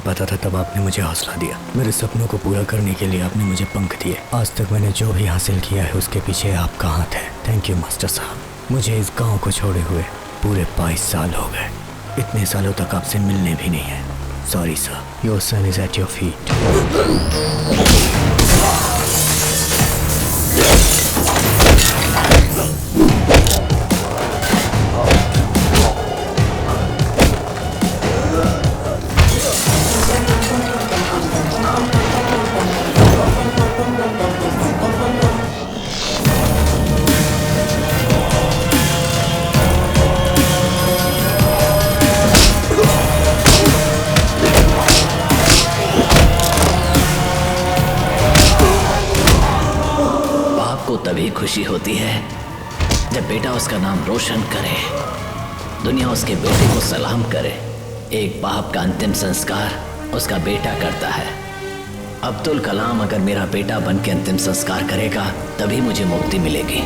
Speaker 14: नहीं पाता था तब आपने मुझे हौसला दिया। मेरे सपनों को पूरा करने के लिए आपने मुझे पंख दिए। आज तक मैंने जो भी हासिल किया है उसके पीछे आपका हाथ है। थैंक यू मास्टर साहब। मुझे इस गांव को छोड़े हुए पूरे 22 साल हो गए। इतने सालों तक आपसे मिलने भी नहीं है। Sorry sir, your son is at your feet.
Speaker 2: तभी खुशी होती है जब बेटा उसका नाम रोशन करे, दुनिया उसके बेटे को सलाम करे। एक बाप का अंतिम संस्कार उसका बेटा करता है। अब्दुल कलाम अगर मेरा बेटा बन के अंतिम संस्कार करेगा तभी मुझे मुक्ति मिलेगी।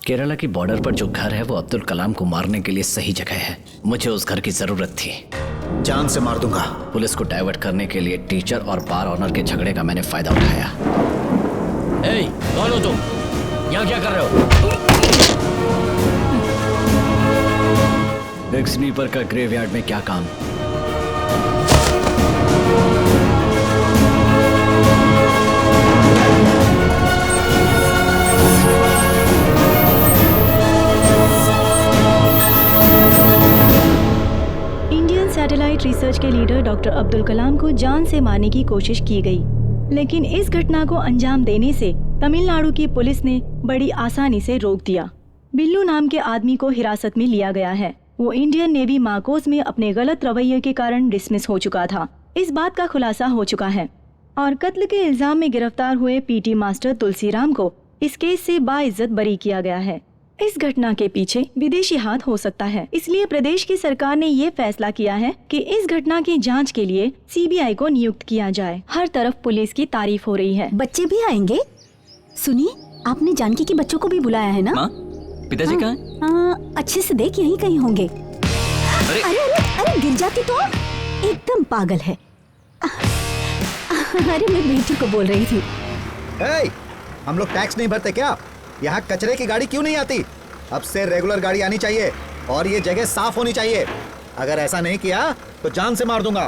Speaker 2: केरला की बॉर्डर पर जो घर है वो अब्दुल कलाम को मारने के लिए सही जगह है। मुझे उस घर की जरूरत थी।
Speaker 4: जान से मार दूंगा।
Speaker 2: पुलिस को डाइवर्ट करने के लिए टीचर और बार ऑनर के झगड़े का मैंने फायदा उठाया।
Speaker 7: ए, कौन हो तुम? यहाँ क्या कर रहे हो?
Speaker 2: एक स्नीपर का ग्रेवयार्ड में क्या काम?
Speaker 8: सैटेलाइट रिसर्च के लीडर डॉक्टर अब्दुल कलाम को जान से मारने की कोशिश की गई, लेकिन इस घटना को अंजाम देने से तमिलनाडु की पुलिस ने बड़ी आसानी से रोक दिया। बिल्लू नाम के आदमी को हिरासत में लिया गया है। वो इंडियन नेवी मार्कोस में अपने गलत रवैये के कारण डिसमिस हो चुका था। इस बात का खुलासा हो चुका है और कत्ल के इल्जाम में गिरफ्तार हुए पीटी मास्टर तुलसीराम को इस केस से बाइज्जत बरी किया गया है। इस घटना के पीछे विदेशी हाथ हो सकता है, इसलिए प्रदेश की सरकार ने ये फैसला किया है कि इस घटना की जांच के लिए सीबीआई को नियुक्त किया जाए। हर तरफ पुलिस की तारीफ हो रही है।
Speaker 13: बच्चे भी आएंगे? सुनिए, आपने जानकी के बच्चों को भी बुलाया है ना?
Speaker 5: माँ, पिताजी कहाँ हैं?
Speaker 13: हाँ, अच्छे से देख, यहीं कहीं होंगे। अरे अरे अरे गिर जाती तो एकदम पागल है। अरे मैं बेटी को बोल रही थी।
Speaker 4: हम लोग टैक्स नहीं भरते क्या? यहाँ कचरे की गाड़ी क्यों नहीं आती? अब से रेगुलर गाड़ी आनी चाहिए और ये जगह साफ होनी चाहिए। अगर ऐसा नहीं किया तो जान से मार दूंगा।